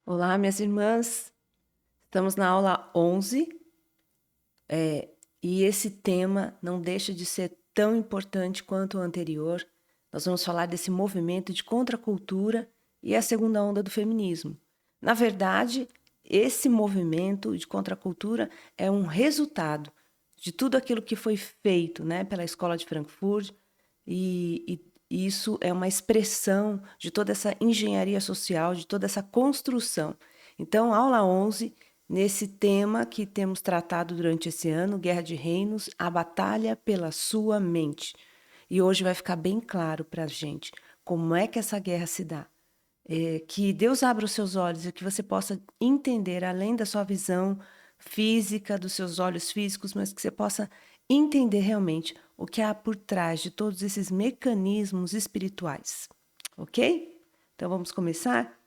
Olá, minhas irmãs. Estamos na aula 11, e esse tema não deixa de ser tão importante quanto o anterior. Nós vamos falar desse movimento de contracultura e a segunda onda do feminismo. Na verdade, esse movimento de contracultura é um resultado de tudo aquilo que foi feito, né, pela Escola de Frankfurt, e isso é uma expressão de toda essa engenharia social, de toda essa construção. Então, aula 11, nesse tema que temos tratado durante esse ano, Guerra de Reinos, a batalha pela sua mente. E hoje vai ficar bem claro para a gente como é que essa guerra se dá. Que Deus abra os seus olhos e que você possa entender, além da sua visão física, dos seus olhos físicos, mas que você possa entender realmente o que há por trás de todos esses mecanismos espirituais. Ok? Então vamos começar?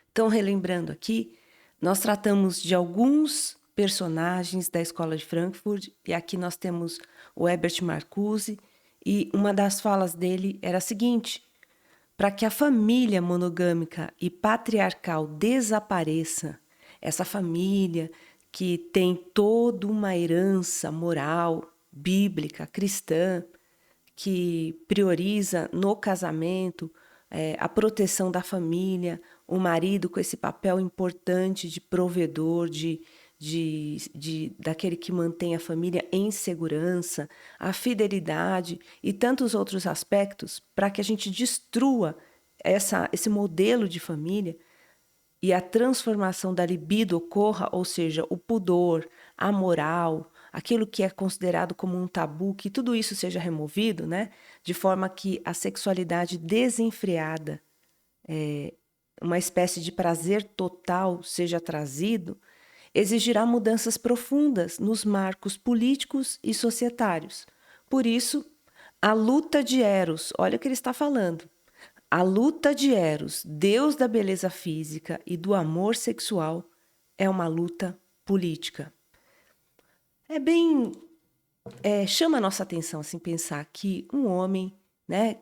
Então, relembrando aqui, nós tratamos de alguns personagens da Escola de Frankfurt, e aqui nós temos o Herbert Marcuse, e uma das falas dele era a seguinte: para que a família monogâmica e patriarcal desapareça, essa família que tem toda uma herança moral, bíblica, cristã, que prioriza no casamento a proteção da família, o marido com esse papel importante de provedor, daquele que mantém a família em segurança, a fidelidade e tantos outros aspectos, para que a gente destrua esse modelo de família e a transformação da libido ocorra, ou seja, o pudor, a moral, aquilo que é considerado como um tabu, que tudo isso seja removido, né? De forma que a sexualidade desenfreada, uma espécie de prazer total seja trazido, exigirá mudanças profundas nos marcos políticos e societários. Por isso, a luta de Eros, olha o que ele está falando. A luta de Eros, deus da beleza física e do amor sexual, é uma luta política. É bem. Chama a nossa atenção assim, pensar que um homem, né,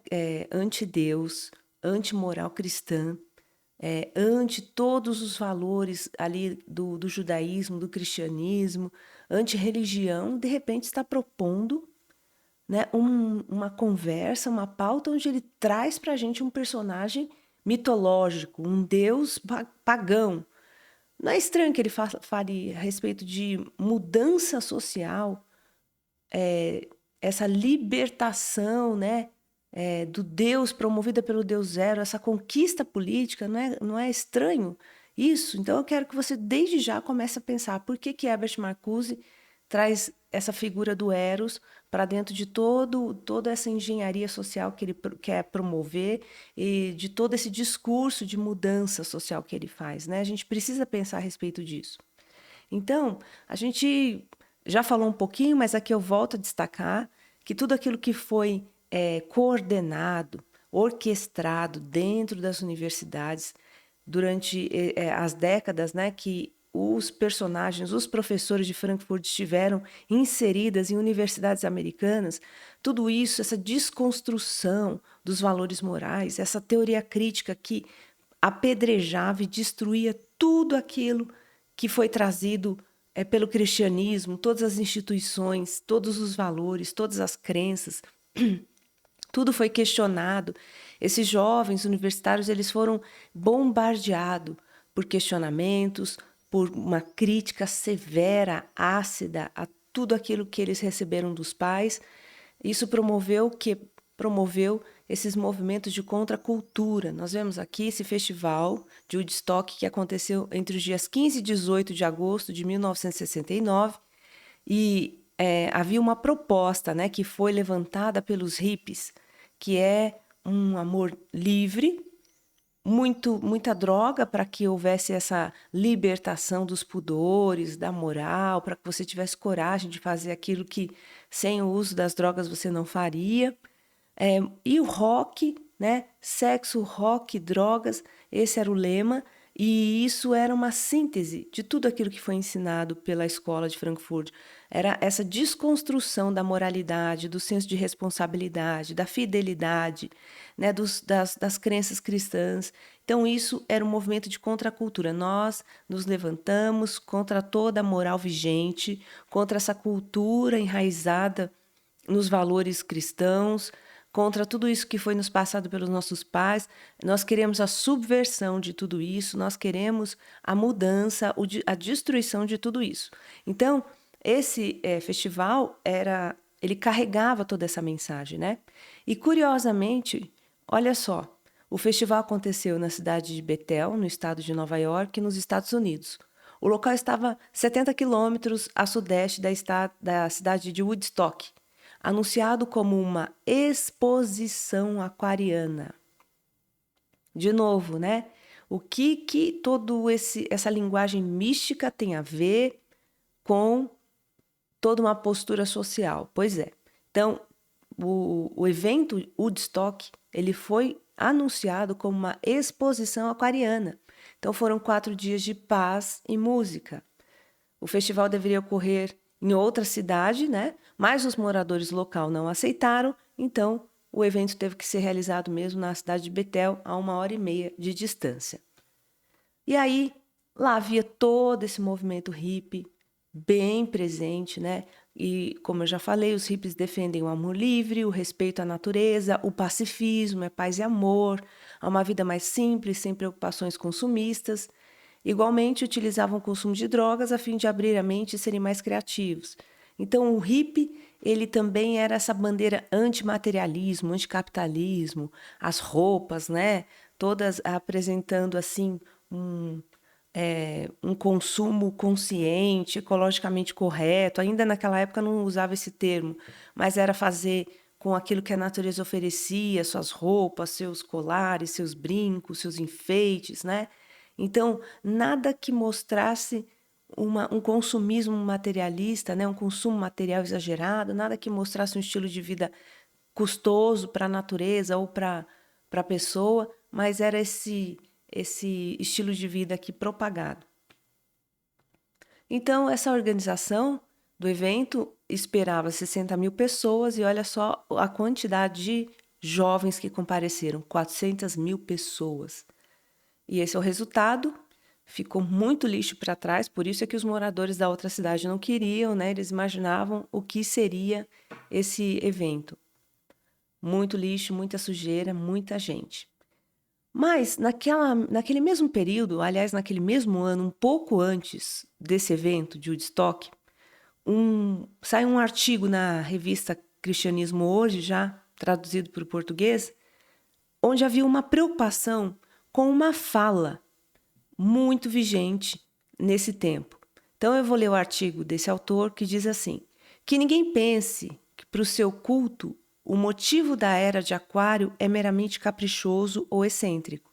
anti-Deus, anti-moral cristã, ante todos os valores ali do judaísmo, do cristianismo, anti-religião, de repente está propondo, né, uma conversa, uma pauta onde ele traz para a gente um personagem mitológico, um deus pagão. Não é estranho que ele fale a respeito de mudança social, essa libertação, né, do Deus promovida pelo Deus Zero, essa conquista política, não é estranho isso? Então eu quero que você desde já comece a pensar por que Herbert Marcuse traz essa figura do Eros para dentro de toda essa engenharia social que ele quer promover e de todo esse discurso de mudança social que ele faz, né? A gente precisa pensar a respeito disso. Então, a gente já falou um pouquinho, mas aqui eu volto a destacar que tudo aquilo que foi coordenado, orquestrado dentro das universidades durante as décadas, né, que os personagens, os professores de Frankfurt estiveram inseridas em universidades americanas, tudo isso, essa desconstrução dos valores morais, essa teoria crítica que apedrejava e destruía tudo aquilo que foi trazido pelo cristianismo, todas as instituições, todos os valores, todas as crenças, tudo foi questionado. Esses jovens universitários, eles foram bombardeados por questionamentos, por uma crítica severa, ácida a tudo aquilo que eles receberam dos pais. Isso promoveu esses movimentos de contracultura. Nós vemos aqui esse festival de Woodstock que aconteceu entre os dias 15 e 18 de agosto de 1969 e havia uma proposta, né, que foi levantada pelos hippies, que é um amor livre, muita droga para que houvesse essa libertação dos pudores, da moral, para que você tivesse coragem de fazer aquilo que sem o uso das drogas você não faria. E o rock, né? Sexo, rock, drogas, esse era o lema. E isso era uma síntese de tudo aquilo que foi ensinado pela escola de Frankfurt. Era essa desconstrução da moralidade, do senso de responsabilidade, da fidelidade, né, das crenças cristãs. Então, isso era um movimento de contracultura. Nós nos levantamos contra toda a moral vigente, contra essa cultura enraizada nos valores cristãos, contra tudo isso que foi nos passado pelos nossos pais. Nós queremos a subversão de tudo isso, nós queremos a mudança, a destruição de tudo isso. Então, esse festival ele carregava toda essa mensagem, né? E curiosamente, olha só, o festival aconteceu na cidade de Bethel, no estado de Nova York, nos Estados Unidos. O local estava 70 quilômetros a sudeste da cidade de Woodstock, anunciado como uma exposição aquariana. De novo, né? O que todo essa linguagem mística tem a ver com toda uma postura social? Pois é. Então, o evento Woodstock, ele foi anunciado como uma exposição aquariana. Então, foram 4 dias de paz e música. O festival deveria ocorrer em outra cidade, né? Mas os moradores local não aceitaram, então o evento teve que ser realizado mesmo na cidade de Bethel, a 1h30 de distância. E aí, lá havia todo esse movimento hippie bem presente, né? E, como eu já falei, os hippies defendem o amor livre, o respeito à natureza, o pacifismo, paz e amor, uma vida mais simples, sem preocupações consumistas. Igualmente, utilizavam o consumo de drogas a fim de abrir a mente e serem mais criativos. Então, o hippie, ele também era essa bandeira antimaterialismo, anticapitalismo, as roupas, né? Todas apresentando, assim, um consumo consciente, ecologicamente correto. Ainda naquela época não usava esse termo, mas era fazer com aquilo que a natureza oferecia, suas roupas, seus colares, seus brincos, seus enfeites, né? Então, nada que mostrasse um consumismo materialista, né? Um consumo material exagerado, nada que mostrasse um estilo de vida custoso para a natureza ou para a pessoa, mas era esse estilo de vida aqui propagado. Então, essa organização do evento esperava 60 mil pessoas e olha só a quantidade de jovens que compareceram, 400 mil pessoas. E esse é o resultado. Ficou muito lixo para trás, por isso é que os moradores da outra cidade não queriam, né? Eles imaginavam o que seria esse evento. Muito lixo, muita sujeira, muita gente. Mas naquele mesmo período, aliás, naquele mesmo ano, um pouco antes desse evento de Woodstock, saiu um artigo na revista Cristianismo Hoje, já traduzido para o português, onde havia uma preocupação com uma fala muito vigente nesse tempo. Então eu vou ler o artigo desse autor que diz assim: que ninguém pense que para o seu culto o motivo da era de Aquário é meramente caprichoso ou excêntrico.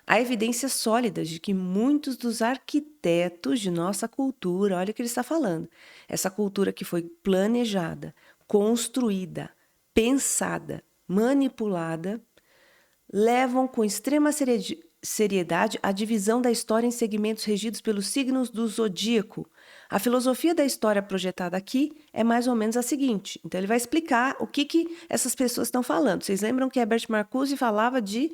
Há evidências sólidas de que muitos dos arquitetos de nossa cultura, olha o que ele está falando, essa cultura que foi planejada, construída, pensada, manipulada, levam com extrema seriedade a divisão da história em segmentos regidos pelos signos do zodíaco. A filosofia da história projetada aqui é mais ou menos a seguinte. Então, ele vai explicar o que essas pessoas estão falando. Vocês lembram que Herbert Marcuse falava de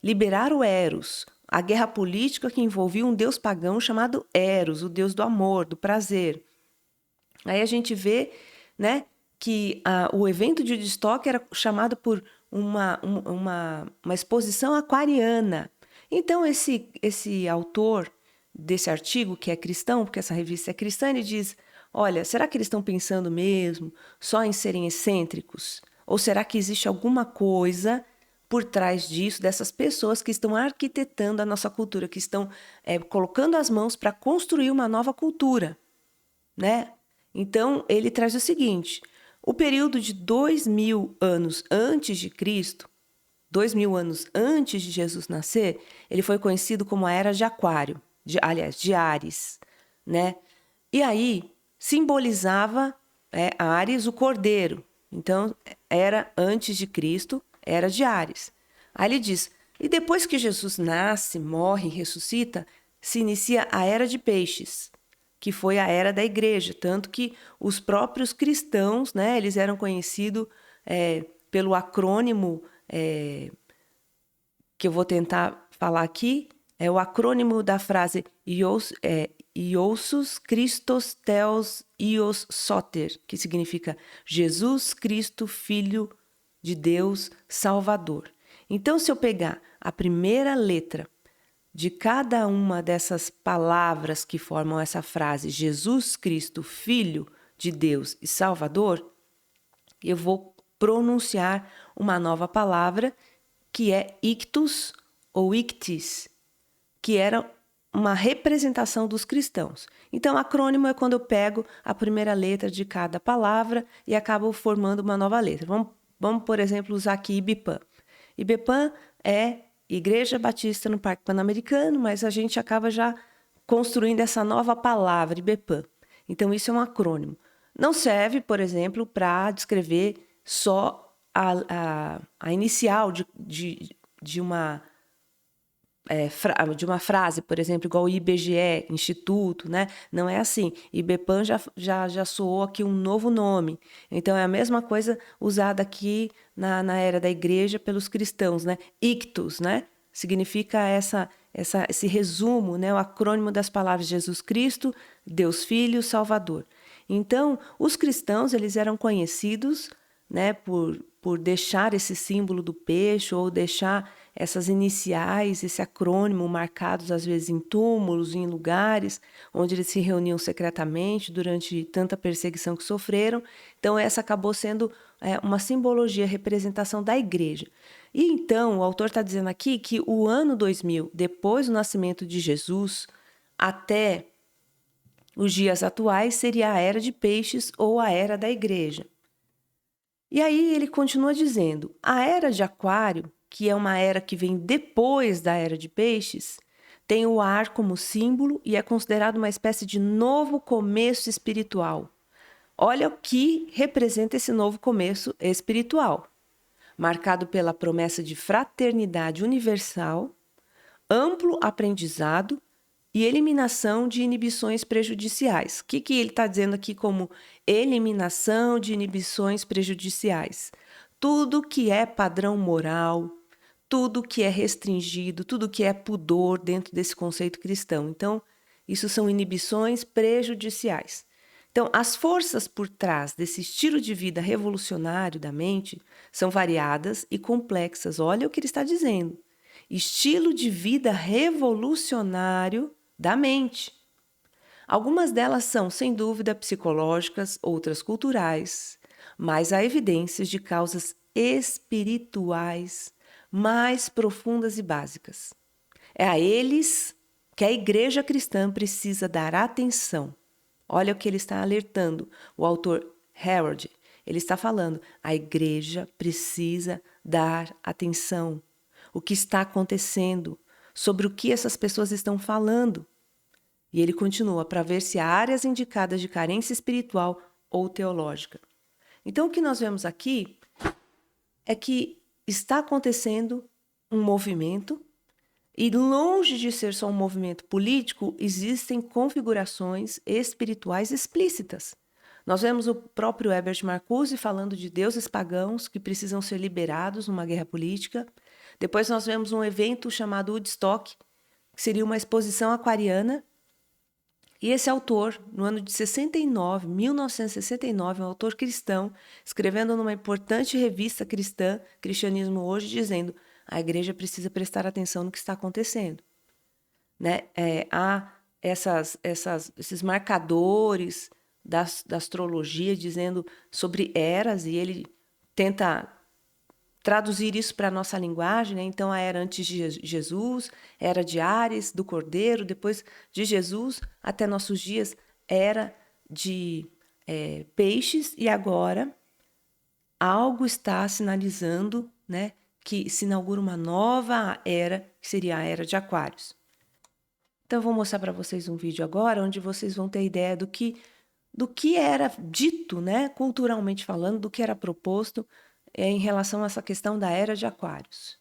liberar o Eros, a guerra política que envolvia um deus pagão chamado Eros, o deus do amor, do prazer. Aí a gente vê, né, que o evento de Woodstock era chamado por uma exposição aquariana. Então, esse autor desse artigo, que é cristão, porque essa revista é cristã, ele diz: olha, será que eles estão pensando mesmo só em serem excêntricos? Ou será que existe alguma coisa por trás disso, dessas pessoas que estão arquitetando a nossa cultura, que estão colocando as mãos para construir uma nova cultura, né? Então, ele traz o seguinte: o período de 2000 anos antes de Cristo, 2000 anos antes de Jesus nascer, ele foi conhecido como a Era de Aquário, de Áries, né? E aí simbolizava Áries, o cordeiro. Então, era antes de Cristo, era de Áries. Aí ele diz: E depois que Jesus nasce, morre e ressuscita, se inicia a Era de Peixes, que foi a era da igreja, tanto que os próprios cristãos, né, eles eram conhecidos pelo acrônimo que eu vou tentar falar aqui, é o acrônimo da frase Iossus Christos Theos Ios Soter, que significa Jesus Cristo, Filho de Deus, Salvador. Então, se eu pegar a primeira letra de cada uma dessas palavras que formam essa frase, Jesus Cristo, Filho de Deus e Salvador, eu vou pronunciar uma nova palavra que é ictus ou ictis, que era uma representação dos cristãos. Então, acrônimo é quando eu pego a primeira letra de cada palavra e acabo formando uma nova letra. Vamos, por exemplo, usar aqui IBPAN. IBPAN é Igreja Batista no Parque Pan-Americano, mas a gente acaba já construindo essa nova palavra, IBPAN. Então, isso é um acrônimo. Não serve, por exemplo, para descrever só a inicial de uma frase, por exemplo, igual o IBGE, Instituto, né? Não é assim. IBPAN já soou aqui um novo nome. Então, é a mesma coisa usada aqui na era da igreja pelos cristãos, né? Ictus, né? Significa esse resumo, né? O acrônimo das palavras Jesus Cristo, Deus Filho, Salvador. Então, os cristãos, eles eram conhecidos, né, por deixar esse símbolo do peixe ou deixar essas iniciais, esse acrônimo marcados às vezes em túmulos, em lugares onde eles se reuniam secretamente durante tanta perseguição que sofreram. Então essa acabou sendo uma simbologia, representação da igreja. E então o autor está dizendo aqui que o ano 2000, depois do nascimento de Jesus, até os dias atuais, seria a Era de Peixes ou a Era da Igreja. E aí ele continua dizendo, a Era de Aquário, que é uma era que vem depois da Era de Peixes, tem o ar como símbolo e é considerado uma espécie de novo começo espiritual. Olha o que representa esse novo começo espiritual, marcado pela promessa de fraternidade universal, amplo aprendizado e eliminação de inibições prejudiciais. O que ele está dizendo aqui como eliminação de inibições prejudiciais? Tudo que é padrão moral, tudo que é restringido, tudo que é pudor dentro desse conceito cristão. Então, isso são inibições prejudiciais. Então, as forças por trás desse estilo de vida revolucionário da mente são variadas e complexas. Olha o que ele está dizendo. Estilo de vida revolucionário da mente. Algumas delas são, sem dúvida, psicológicas, outras culturais, mas há evidências de causas espirituais mais profundas e básicas. É a eles que a igreja cristã precisa dar atenção. Olha o que ele está alertando, o autor Harold. Ele está falando, a igreja precisa dar atenção. O que está acontecendo, sobre o que essas pessoas estão falando. E ele continua, para ver se há áreas indicadas de carência espiritual ou teológica. Então, o que nós vemos aqui é que está acontecendo um movimento e, longe de ser só um movimento político, existem configurações espirituais explícitas. Nós vemos o próprio Herbert Marcuse falando de deuses pagãos que precisam ser liberados numa guerra política. Depois nós vemos um evento chamado Woodstock, que seria uma exposição aquariana. E esse autor, no ano de 1969, um autor cristão, escrevendo numa importante revista cristã, Cristianismo Hoje, dizendo a igreja precisa prestar atenção no que está acontecendo. Né? Há esses marcadores da astrologia dizendo sobre eras, e ele tenta traduzir isso para a nossa linguagem, né? Então, a era antes de Jesus, era de Áries, do Cordeiro, depois de Jesus, até nossos dias, era de peixes, e agora algo está sinalizando, né, que se inaugura uma nova era, que seria a Era de Aquários. Então, eu vou mostrar para vocês um vídeo agora, onde vocês vão ter ideia do que era dito, né, culturalmente falando, do que era proposto em relação a essa questão da Era de Aquários.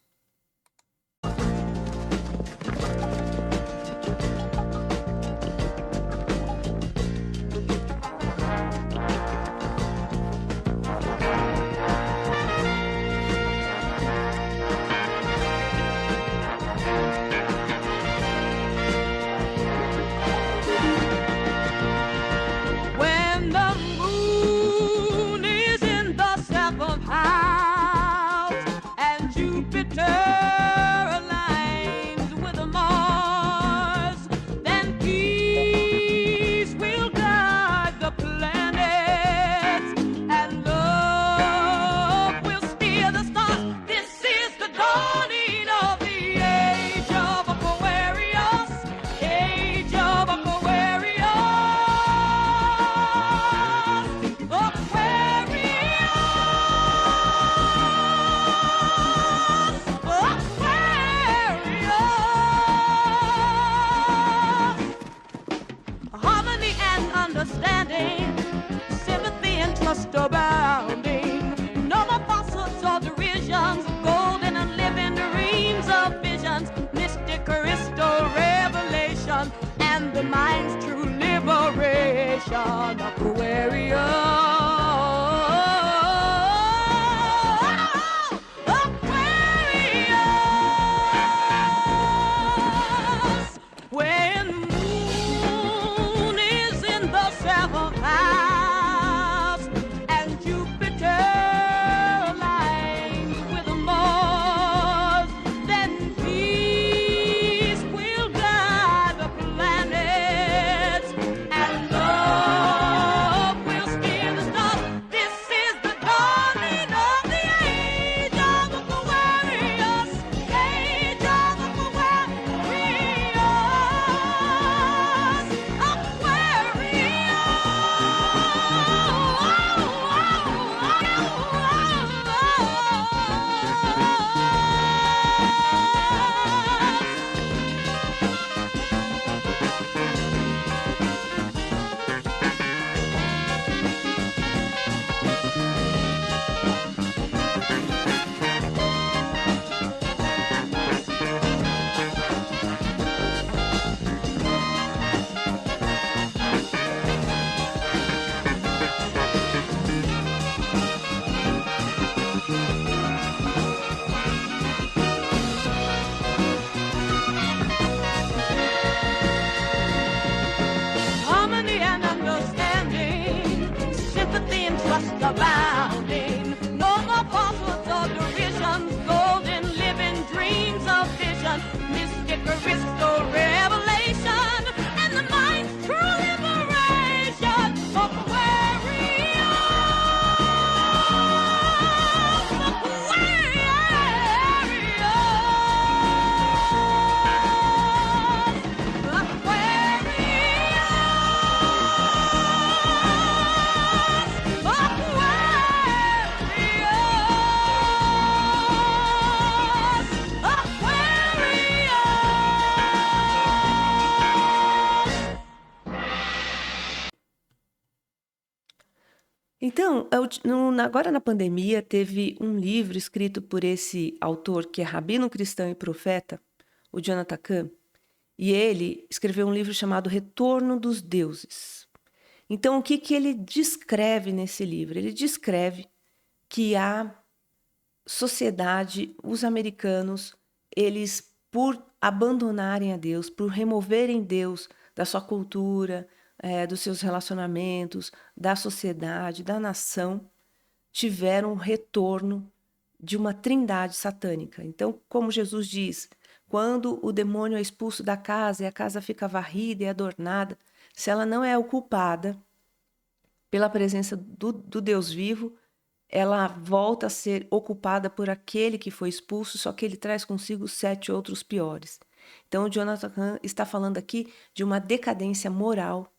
abounding. No more falsehoods or derision, golden living dreams of vision, mystic Aristo revelation, and the mind's true liberation. Aquarius, Então, agora na pandemia, teve um livro escrito por esse autor, que é rabino cristão e profeta, o Jonathan Cahn, e ele escreveu um livro chamado Retorno dos Deuses. Então, o que ele descreve nesse livro? Ele descreve que a sociedade, os americanos, eles, por abandonarem a Deus, por removerem Deus da sua cultura, dos seus relacionamentos, da sociedade, da nação, tiveram um retorno de uma trindade satânica. Então, como Jesus diz, quando o demônio é expulso da casa e a casa fica varrida e adornada, se ela não é ocupada pela presença do Deus vivo, ela volta a ser ocupada por aquele que foi expulso, só que ele traz consigo 7 outros piores. Então, o Jonathan Cahn está falando aqui de uma decadência moral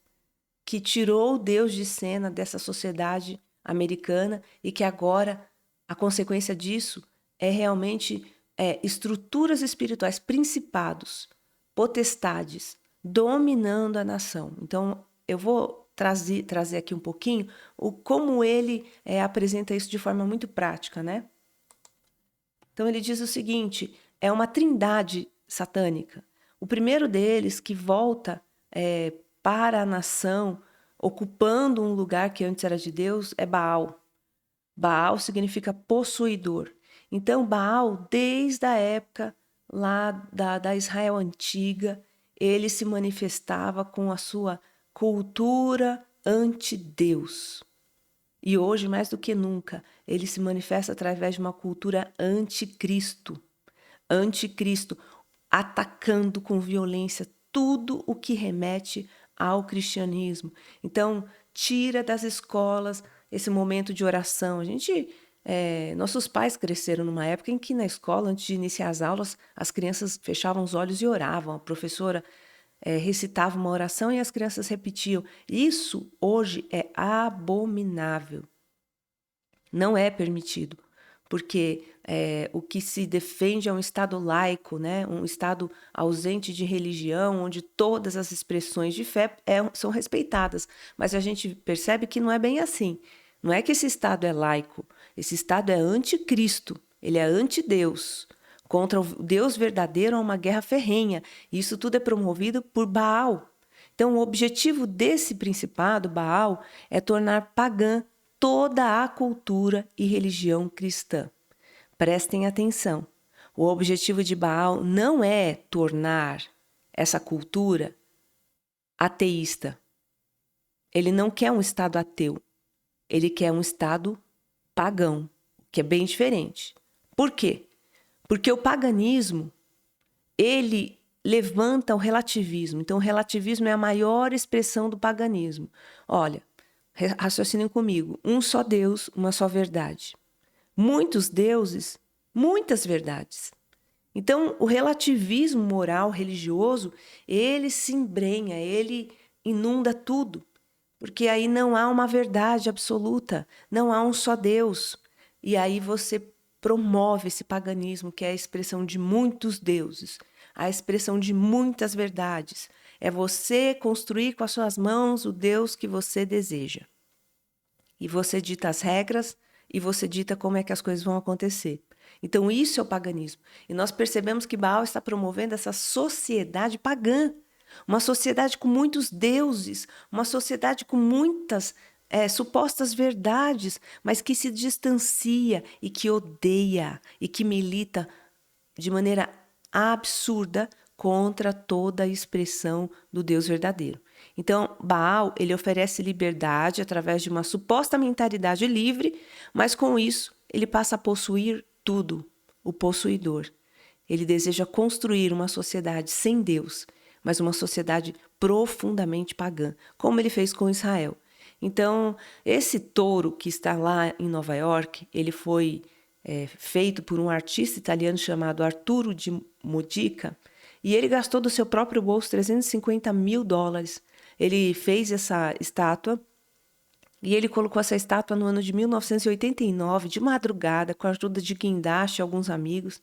que tirou Deus de cena dessa sociedade americana e que agora a consequência disso é realmente estruturas espirituais, principados, potestades, dominando a nação. Então, eu vou trazer aqui um pouquinho como ele apresenta isso de forma muito prática, né? Então, ele diz o seguinte, é uma trindade satânica. O primeiro deles, que volta para a nação, ocupando um lugar que antes era de Deus, é Baal. Baal significa possuidor. Então, Baal, desde a época lá da Israel antiga, ele se manifestava com a sua cultura anti-Deus. E hoje, mais do que nunca, ele se manifesta através de uma cultura anticristo. Anticristo, atacando com violência tudo o que remete ao cristianismo. Então, tira das escolas esse momento de oração. Nossos pais cresceram numa época em que na escola, antes de iniciar as aulas, as crianças fechavam os olhos e oravam. A professora recitava uma oração e as crianças repetiam. Isso hoje é abominável. Não é permitido, porque o que se defende é um Estado laico, né? Um Estado ausente de religião, onde todas as expressões de fé são respeitadas. Mas a gente percebe que não é bem assim. Não é que esse Estado é laico, esse Estado é anticristo, ele é anti-Deus. Contra o Deus verdadeiro há uma guerra ferrenha. E isso tudo é promovido por Baal. Então, o objetivo desse principado, Baal, é tornar pagã toda a cultura e religião cristã. Prestem atenção. O objetivo de Baal não é tornar essa cultura ateísta. Ele não quer um Estado ateu. Ele quer um Estado pagão, que é bem diferente. Por quê? Porque o paganismo, ele levanta o relativismo. Então, o relativismo é a maior expressão do paganismo. Olha, raciocinem comigo. Um só Deus, uma só verdade. Muitos deuses, muitas verdades. Então, o relativismo moral, religioso, ele se embrenha, ele inunda tudo. Porque aí não há uma verdade absoluta, não há um só Deus. E aí você promove esse paganismo, que é a expressão de muitos deuses, a expressão de muitas verdades. É você construir com as suas mãos o Deus que você deseja. E você dita as regras e você dita como é que as coisas vão acontecer. Então, isso é o paganismo. E nós percebemos que Baal está promovendo essa sociedade pagã. Uma sociedade com muitos deuses, uma sociedade com muitas supostas verdades, mas que se distancia e que odeia e que milita de maneira absurda contra toda a expressão do Deus verdadeiro. Então, Baal, ele oferece liberdade através de uma suposta mentalidade livre, mas com isso ele passa a possuir tudo, o possuidor. Ele deseja construir uma sociedade sem Deus, mas uma sociedade profundamente pagã, como ele fez com Israel. Então, esse touro que está lá em Nova York, ele foi feito por um artista italiano chamado Arturo de Modica, e ele gastou do seu próprio bolso $350 mil. Ele fez essa estátua e ele colocou essa estátua no ano de 1989, de madrugada, com a ajuda de guindaste e alguns amigos.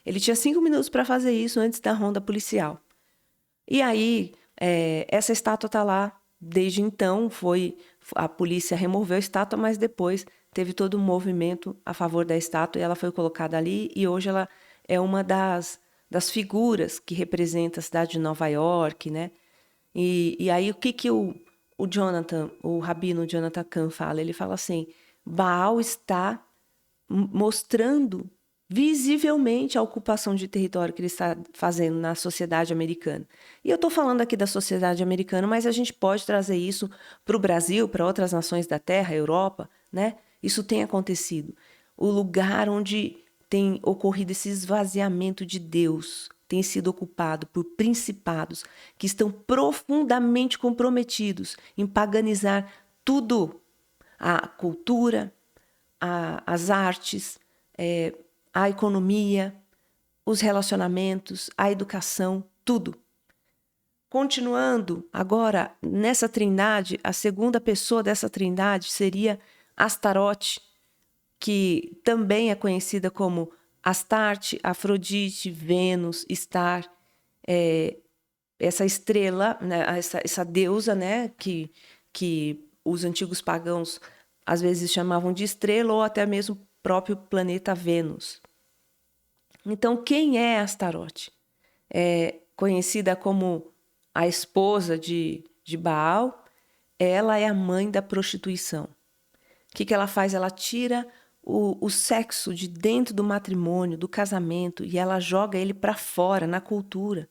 Ele tinha 5 minutos para fazer isso antes da ronda policial. E aí, essa estátua está lá desde então. A polícia removeu a estátua, mas depois teve todo um movimento a favor da estátua e ela foi colocada ali. E hoje ela é uma das figuras que representa a cidade de Nova York, né? E aí, o que o rabino Jonathan Cahn fala? Ele fala assim, Baal está mostrando visivelmente a ocupação de território que ele está fazendo na sociedade americana. E eu estou falando aqui da sociedade americana, mas a gente pode trazer isso para o Brasil, para outras nações da Terra, Europa, né? Isso tem acontecido. O lugar onde tem ocorrido esse esvaziamento de Deus tem sido ocupado por principados que estão profundamente comprometidos em paganizar tudo, a cultura, as artes, a economia, os relacionamentos, a educação, tudo. Continuando, agora, nessa trindade, a segunda pessoa dessa trindade seria Astarote, que também é conhecida como Astarte, Afrodite, Vênus, Star, essa estrela, né, essa deusa, né, que os antigos pagãos às vezes chamavam de estrela ou até mesmo próprio planeta Vênus. Então, quem é Astarote? É conhecida como a esposa de Baal. Ela é a mãe da prostituição. O que ela faz? Ela tira o sexo de dentro do matrimônio, do casamento, e ela joga ele para fora, na cultura,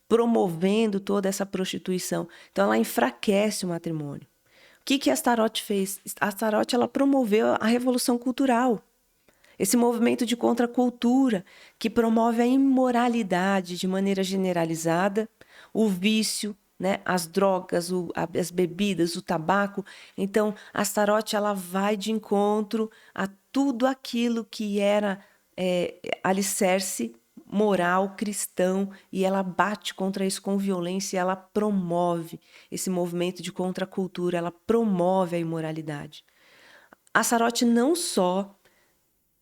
promovendo toda essa prostituição. Então, ela enfraquece o matrimônio. O que Astarote fez? Astarote, ela promoveu a revolução cultural. Esse movimento de contracultura que promove a imoralidade de maneira generalizada, o vício, né, as drogas, as bebidas, o tabaco. Então, Astarote, ela vai de encontro a tudo aquilo que era alicerce moral cristão, e ela bate contra isso com violência, e ela promove esse movimento de contracultura, ela promove a imoralidade. Astarote não só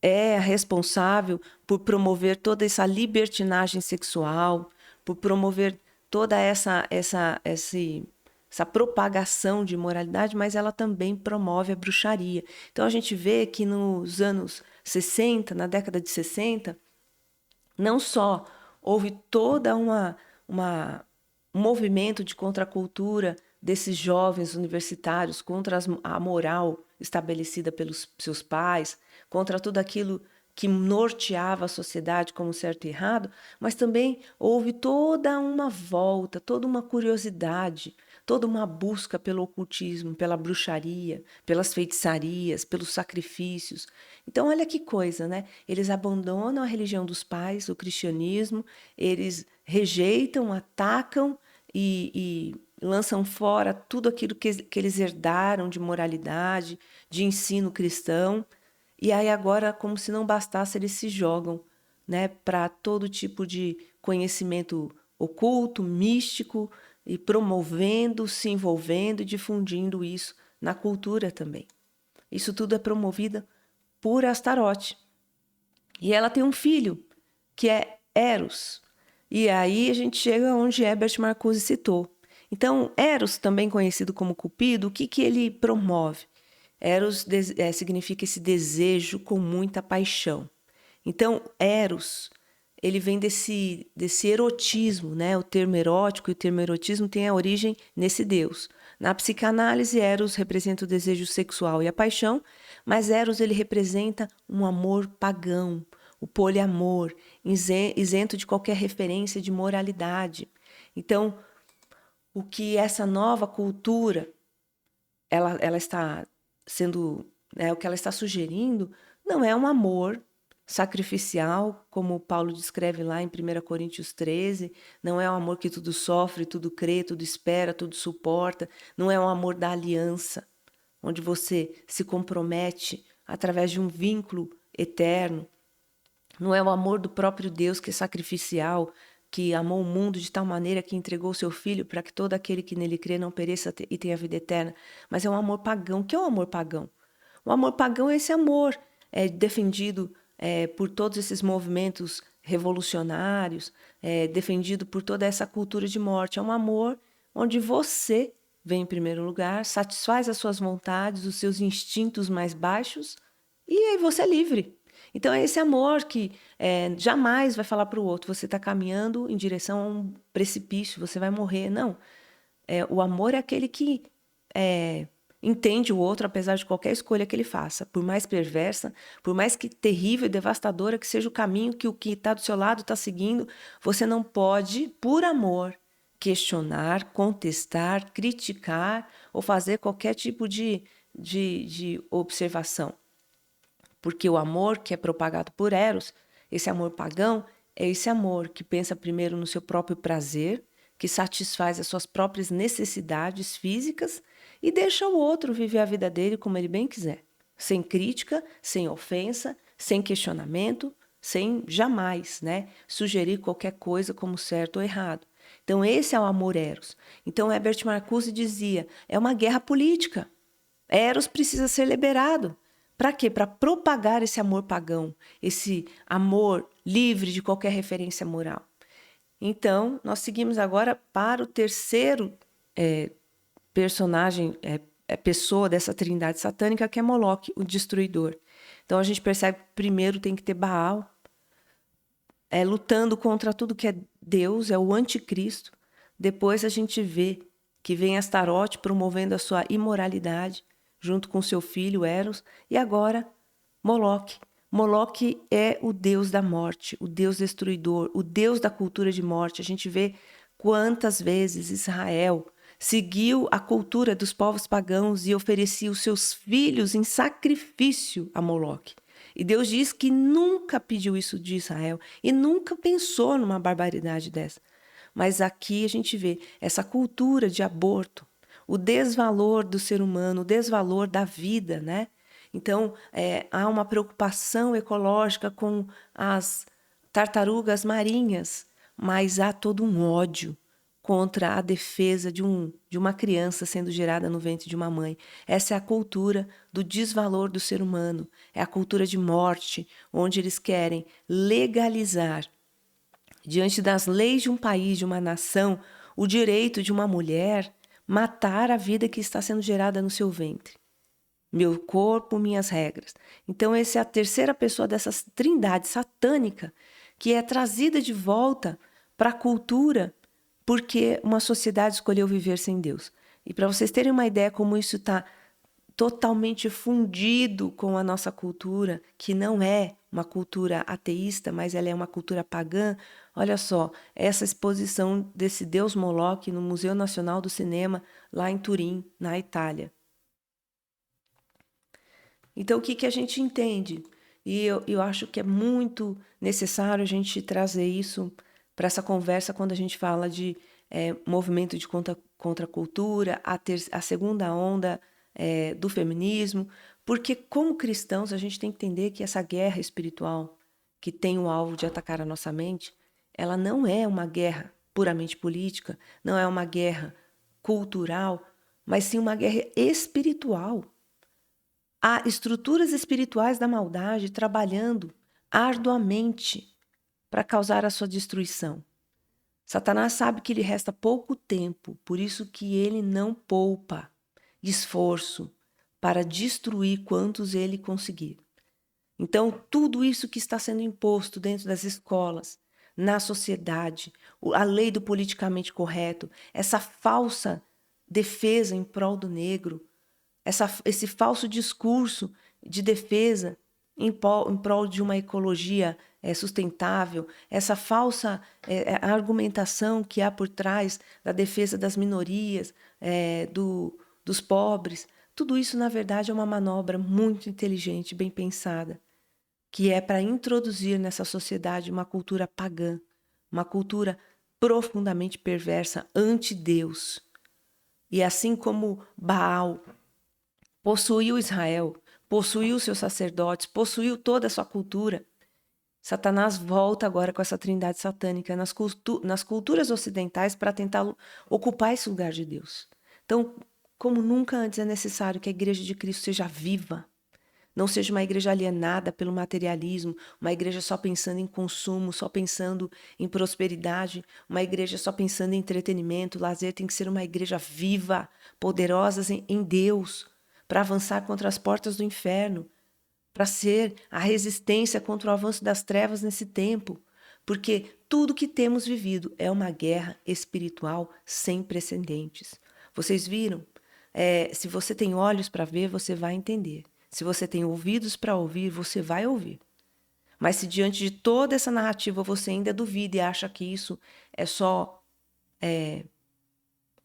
é responsável por promover toda essa libertinagem sexual, por promover toda essa propagação de imoralidade, mas ela também promove a bruxaria. Então, a gente vê que nos anos 60, na década de 60, não só houve toda um movimento de contracultura desses jovens universitários contra a moral estabelecida pelos seus pais, contra tudo aquilo que norteava a sociedade como certo e errado, mas também houve toda uma volta, toda uma curiosidade, toda uma busca pelo ocultismo, pela bruxaria, pelas feitiçarias, pelos sacrifícios. Então, olha que coisa, né? Eles abandonam a religião dos pais, o cristianismo, eles rejeitam, atacam e lançam fora tudo aquilo que eles herdaram de moralidade, de ensino cristão. E aí agora, como se não bastasse, eles se jogam, né, para todo tipo de conhecimento oculto, místico, e promovendo, se envolvendo e difundindo isso na cultura também. Isso tudo é promovido por Astarote. E ela tem um filho, que é Eros. E aí a gente chega onde Herbert Marcuse citou. Então, Eros, também conhecido como Cupido, o que ele promove? Eros significa esse desejo com muita paixão. Então, Eros, ele vem desse erotismo, né? O termo erótico e o termo erotismo tem a origem nesse deus. Na psicanálise, Eros representa o desejo sexual e a paixão, mas Eros ele representa um amor pagão, o poliamor, isento de qualquer referência de moralidade. Então, o que essa nova cultura ela está sendo, né, o que ela está sugerindo não é um amor sacrificial, como Paulo descreve lá em 1 Coríntios 13, não é um amor que tudo sofre, tudo crê, tudo espera, tudo suporta, não é um amor da aliança, onde você se compromete através de um vínculo eterno, não é o amor do próprio Deus que é sacrificial, que amou o mundo de tal maneira que entregou o seu Filho para que todo aquele que nele crê não pereça e tenha vida eterna. Mas é um amor pagão. O que é o amor pagão? O amor pagão é esse amor defendido por todos esses movimentos revolucionários, defendido por toda essa cultura de morte. É um amor onde você vem em primeiro lugar, satisfaz as suas vontades, os seus instintos mais baixos e aí você é livre. Então, é esse amor que jamais vai falar para o outro, você está caminhando em direção a um precipício, você vai morrer. Não. O amor é aquele que entende o outro, apesar de qualquer escolha que ele faça. Por mais perversa, por mais que terrível e devastadora que seja o caminho que o que está do seu lado está seguindo, você não pode, por amor, questionar, contestar, criticar ou fazer qualquer tipo de observação. Porque o amor que é propagado por Eros, esse amor pagão, é esse amor que pensa primeiro no seu próprio prazer, que satisfaz as suas próprias necessidades físicas e deixa o outro viver a vida dele como ele bem quiser. Sem crítica, sem ofensa, sem questionamento, sem jamais, né, sugerir qualquer coisa como certo ou errado. Então esse é o amor Eros. Então Herbert Marcuse dizia, é uma guerra política. Eros precisa ser liberado. Para quê? Para propagar esse amor pagão, esse amor livre de qualquer referência moral. Então, nós seguimos agora para o terceiro personagem, pessoa dessa trindade satânica, que é Moloque, o destruidor. Então, a gente percebe que primeiro tem que ter Baal, lutando contra tudo que é Deus, é o anticristo. Depois a gente vê que vem Astarote promovendo a sua imoralidade, junto com seu filho Eros, e agora Moloque. Moloque é o deus da morte, o deus destruidor, o deus da cultura de morte. A gente vê quantas vezes Israel seguiu a cultura dos povos pagãos e oferecia os seus filhos em sacrifício a Moloque. E Deus diz que nunca pediu isso de Israel e nunca pensou numa barbaridade dessa. Mas aqui a gente vê essa cultura de aborto, o desvalor do ser humano, o desvalor da vida, né? Então, há uma preocupação ecológica com as tartarugas marinhas, mas há todo um ódio contra a defesa de uma criança sendo gerada no ventre de uma mãe. Essa é a cultura do desvalor do ser humano, é a cultura de morte, onde eles querem legalizar, diante das leis de um país, de uma nação, o direito de uma mulher matar a vida que está sendo gerada no seu ventre. Meu corpo, minhas regras. Então, essa é a terceira pessoa dessa trindade satânica que é trazida de volta para a cultura porque uma sociedade escolheu viver sem Deus. E para vocês terem uma ideia como isso está totalmente fundido com a nossa cultura, que não é uma cultura ateísta, mas ela é uma cultura pagã. Olha só, essa exposição desse deus Moloque no Museu Nacional do Cinema, lá em Turim, na Itália. Então, o que a gente entende? E eu acho que é muito necessário a gente trazer isso para essa conversa quando a gente fala de movimento de contracultura, a segunda onda do feminismo, porque como cristãos a gente tem que entender que essa guerra espiritual que tem o alvo de atacar a nossa mente, ela não é uma guerra puramente política, não é uma guerra cultural, mas sim uma guerra espiritual. Há estruturas espirituais da maldade trabalhando arduamente para causar a sua destruição. Satanás sabe que lhe resta pouco tempo, por isso que ele não poupa esforço para destruir quantos ele conseguir. Então, tudo isso que está sendo imposto dentro das escolas, na sociedade, a lei do politicamente correto, essa falsa defesa em prol do negro, esse falso discurso de defesa em prol de uma ecologia sustentável, essa falsa argumentação que há por trás da defesa das minorias, dos pobres, tudo isso, na verdade, é uma manobra muito inteligente, bem pensada, que é para introduzir nessa sociedade uma cultura pagã, uma cultura profundamente perversa, anti-Deus. E assim como Baal possuiu Israel, possuiu seus sacerdotes, possuiu toda a sua cultura, Satanás volta agora com essa trindade satânica nas culturas ocidentais para tentar ocupar esse lugar de Deus. Então, como nunca antes é necessário que a igreja de Cristo seja viva, não seja uma igreja alienada pelo materialismo, uma igreja só pensando em consumo, só pensando em prosperidade, uma igreja só pensando em entretenimento, lazer. Tem que ser uma igreja viva, poderosa em Deus, para avançar contra as portas do inferno, para ser a resistência contra o avanço das trevas nesse tempo, porque tudo que temos vivido é uma guerra espiritual sem precedentes. Vocês viram? Se você tem olhos para ver, você vai entender. Se você tem ouvidos para ouvir, você vai ouvir. Mas se diante de toda essa narrativa você ainda duvida e acha que isso é só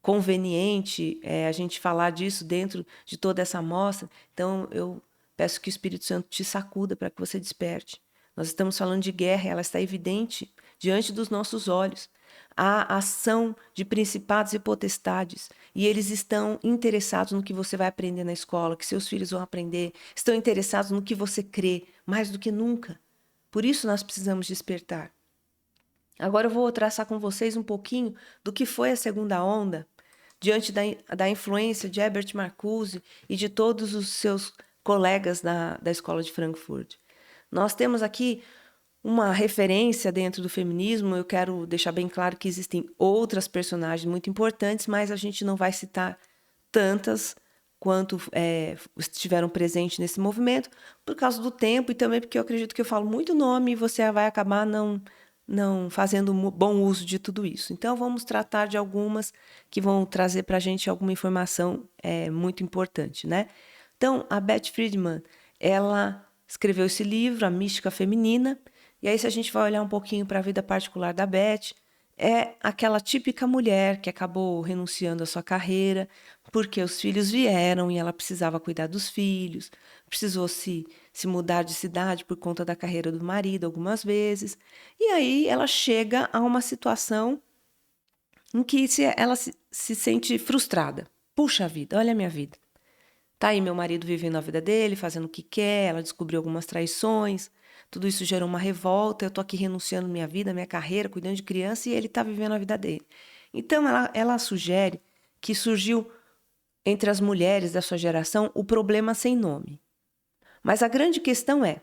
conveniente a gente falar disso dentro de toda essa amostra, então eu peço que o Espírito Santo te sacuda para que você desperte. Nós estamos falando de guerra, ela está evidente diante dos nossos olhos. Há ação de principados e potestades, e eles estão interessados no que você vai aprender na escola, que seus filhos vão aprender, estão interessados no que você crê, mais do que nunca. Por isso nós precisamos despertar. Agora eu vou traçar com vocês um pouquinho do que foi a segunda onda, diante da influência de Herbert Marcuse e de todos os seus colegas da escola de Frankfurt. Nós temos aqui uma referência dentro do feminismo. Eu quero deixar bem claro que existem outras personagens muito importantes, mas a gente não vai citar tantas quanto estiveram presentes nesse movimento, por causa do tempo e também porque eu acredito que eu falo muito nome e você vai acabar não fazendo bom uso de tudo isso. Então, vamos tratar de algumas que vão trazer para a gente alguma informação muito importante, né? Então, a Beth Friedman, ela escreveu esse livro, A Mística Feminina. E aí, se a gente vai olhar um pouquinho para a vida particular da Beth, é aquela típica mulher que acabou renunciando à sua carreira porque os filhos vieram e ela precisava cuidar dos filhos, precisou se mudar de cidade por conta da carreira do marido algumas vezes. E aí ela chega a uma situação em que ela se sente frustrada. Puxa vida, olha a minha vida. Tá aí meu marido vivendo a vida dele, fazendo o que quer, ela descobriu algumas traições. Tudo isso gerou uma revolta, eu estou aqui renunciando minha vida, minha carreira, cuidando de criança, e ele está vivendo a vida dele. Então, ela sugere que surgiu entre as mulheres da sua geração o problema sem nome. Mas a grande questão é,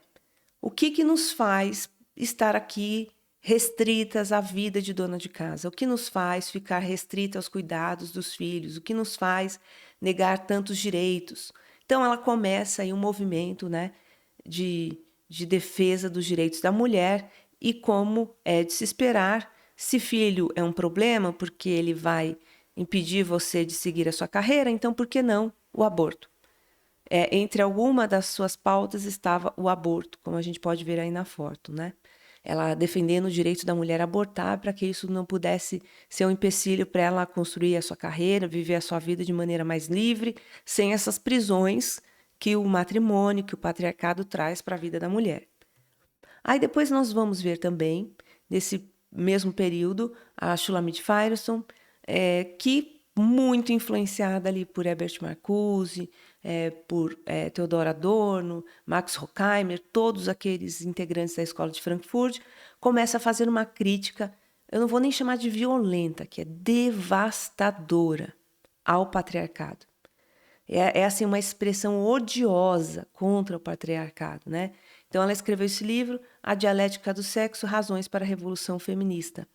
o que nos faz estar aqui restritas à vida de dona de casa? O que nos faz ficar restrita aos cuidados dos filhos? O que nos faz negar tantos direitos? Então, ela começa aí um movimento, né, de defesa dos direitos da mulher e, como é de se esperar, Se filho é um problema porque ele vai impedir você de seguir a sua carreira, então por que não o aborto? Entre alguma das suas pautas estava o aborto, como a gente pode ver aí na foto, né? Ela defendendo o direito da mulher a abortar para que isso não pudesse ser um empecilho para ela construir a sua carreira, viver a sua vida de maneira mais livre, sem essas prisões que o matrimônio, que o patriarcado traz para a vida da mulher. Aí depois nós vamos ver também, nesse mesmo período, a Shulamit Firestone, que muito influenciada ali por Herbert Marcuse, por Theodor Adorno, Max Horkheimer, todos aqueles integrantes da escola de Frankfurt, começa a fazer uma crítica, eu não vou nem chamar de violenta, que é devastadora ao patriarcado. É assim, uma expressão odiosa contra o patriarcado, né? Então, ela escreveu esse livro, A Dialética do Sexo, Razões para a Revolução Feminista.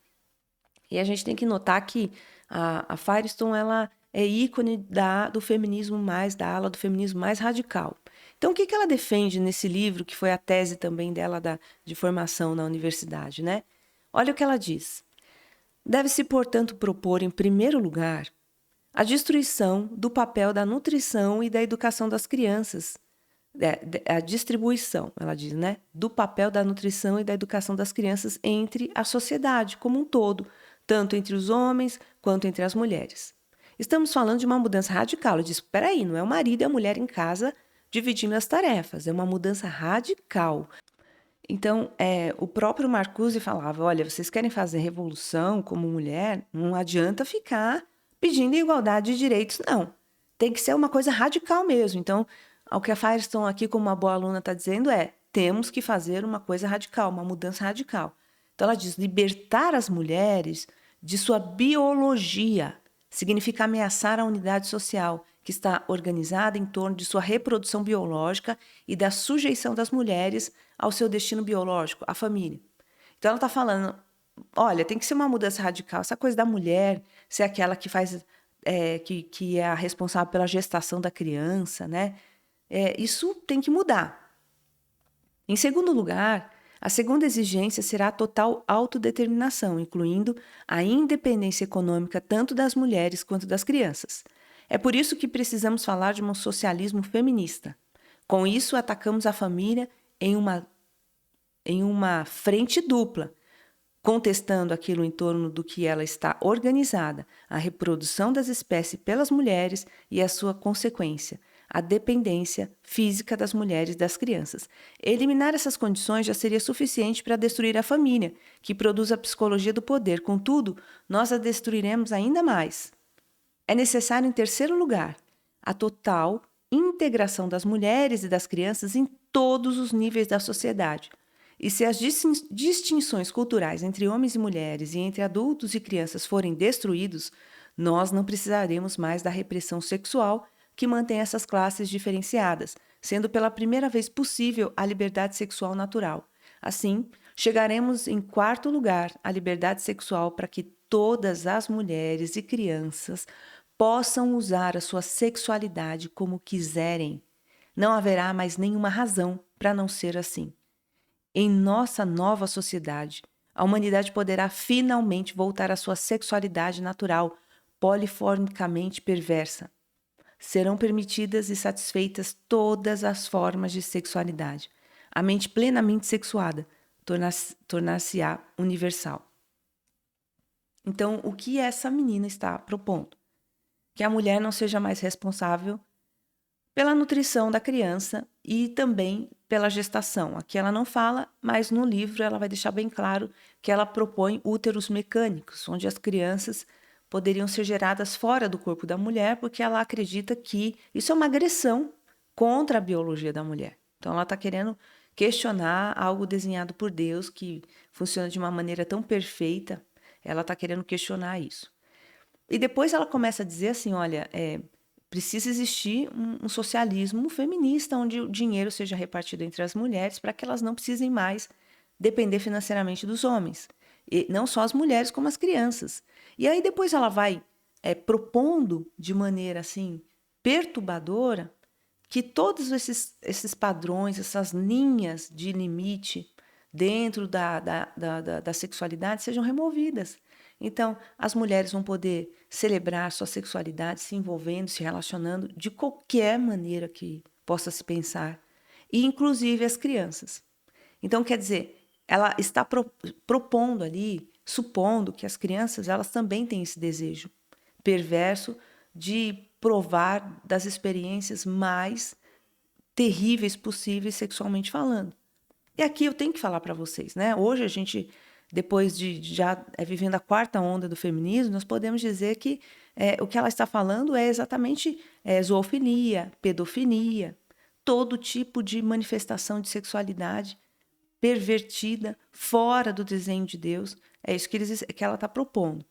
E a gente tem que notar que a Firestone, ela é ícone do feminismo da ala do feminismo mais radical. Então, o que ela defende nesse livro, que foi a tese também dela de formação na universidade, né? Olha o que ela diz. Deve-se, portanto, propor, em primeiro lugar, a destruição do papel da nutrição e da educação das crianças. A distribuição, ela diz, né? Do papel da nutrição e da educação das crianças entre a sociedade como um todo, tanto entre os homens quanto entre as mulheres. Estamos falando de uma mudança radical. Ela diz, peraí, não é o marido e a mulher em casa dividindo as tarefas, é uma mudança radical. Então, o próprio Marcuse falava, olha, vocês querem fazer revolução como mulher, não adianta ficar pedindo igualdade de direitos, não. Tem que ser uma coisa radical mesmo. Então, o que a Firestone aqui, como uma boa aluna, está dizendo temos que fazer uma coisa radical, uma mudança radical. Então, ela diz, libertar as mulheres de sua biologia significa ameaçar a unidade social, que está organizada em torno de sua reprodução biológica e da sujeição das mulheres ao seu destino biológico, à família. Então, ela está falando, olha, tem que ser uma mudança radical. Essa coisa da mulher ser aquela que faz, que é a responsável pela gestação da criança, né? Isso tem que mudar. Em segundo lugar, a segunda exigência será a total autodeterminação, incluindo a independência econômica tanto das mulheres quanto das crianças. É por isso que precisamos falar de um socialismo feminista. Com isso, atacamos a família em uma frente dupla, contestando aquilo em torno do que ela está organizada, a reprodução das espécies pelas mulheres e a sua consequência, a dependência física das mulheres e das crianças. Eliminar essas condições já seria suficiente para destruir a família, que produz a psicologia do poder. Contudo, nós a destruiremos ainda mais. É necessário, em terceiro lugar, a total integração das mulheres e das crianças em todos os níveis da sociedade. E se as distinções culturais entre homens e mulheres e entre adultos e crianças forem destruídos, nós não precisaremos mais da repressão sexual que mantém essas classes diferenciadas, sendo pela primeira vez possível a liberdade sexual natural. Assim, chegaremos em quarto lugar à liberdade sexual para que todas as mulheres e crianças possam usar a sua sexualidade como quiserem. Não haverá mais nenhuma razão para não ser assim. Em nossa nova sociedade, a humanidade poderá finalmente voltar à sua sexualidade natural, poliformicamente perversa. Serão permitidas e satisfeitas todas as formas de sexualidade. A mente plenamente sexuada tornar-se-á universal. Então, o que essa menina está propondo? Que a mulher não seja mais responsável pela nutrição da criança e também pela gestação. Aqui ela não fala, mas no livro ela vai deixar bem claro que ela propõe úteros mecânicos, onde as crianças poderiam ser geradas fora do corpo da mulher, porque ela acredita que isso é uma agressão contra a biologia da mulher. Então ela está querendo questionar algo desenhado por Deus, que funciona de uma maneira tão perfeita, ela está querendo questionar isso. E depois ela começa a dizer assim, olha, precisa existir um socialismo feminista, onde o dinheiro seja repartido entre as mulheres para que elas não precisem mais depender financeiramente dos homens. E não só as mulheres, como as crianças. E aí depois ela vai propondo de maneira assim perturbadora que todos esses padrões, essas linhas de limite dentro da sexualidade sejam removidas. Então, as mulheres vão poder celebrar sua sexualidade, se envolvendo, se relacionando de qualquer maneira que possa se pensar, e inclusive as crianças. Então, quer dizer, ela está propondo ali, supondo que as crianças elas também têm esse desejo perverso de provar das experiências mais terríveis possíveis sexualmente falando. E aqui eu tenho que falar para vocês, né? Hoje a gente, depois de já vivendo a quarta onda do feminismo, nós podemos dizer que o que ela está falando é exatamente zoofilia, pedofilia, todo tipo de manifestação de sexualidade pervertida, fora do desenho de Deus. É isso que ela está propondo.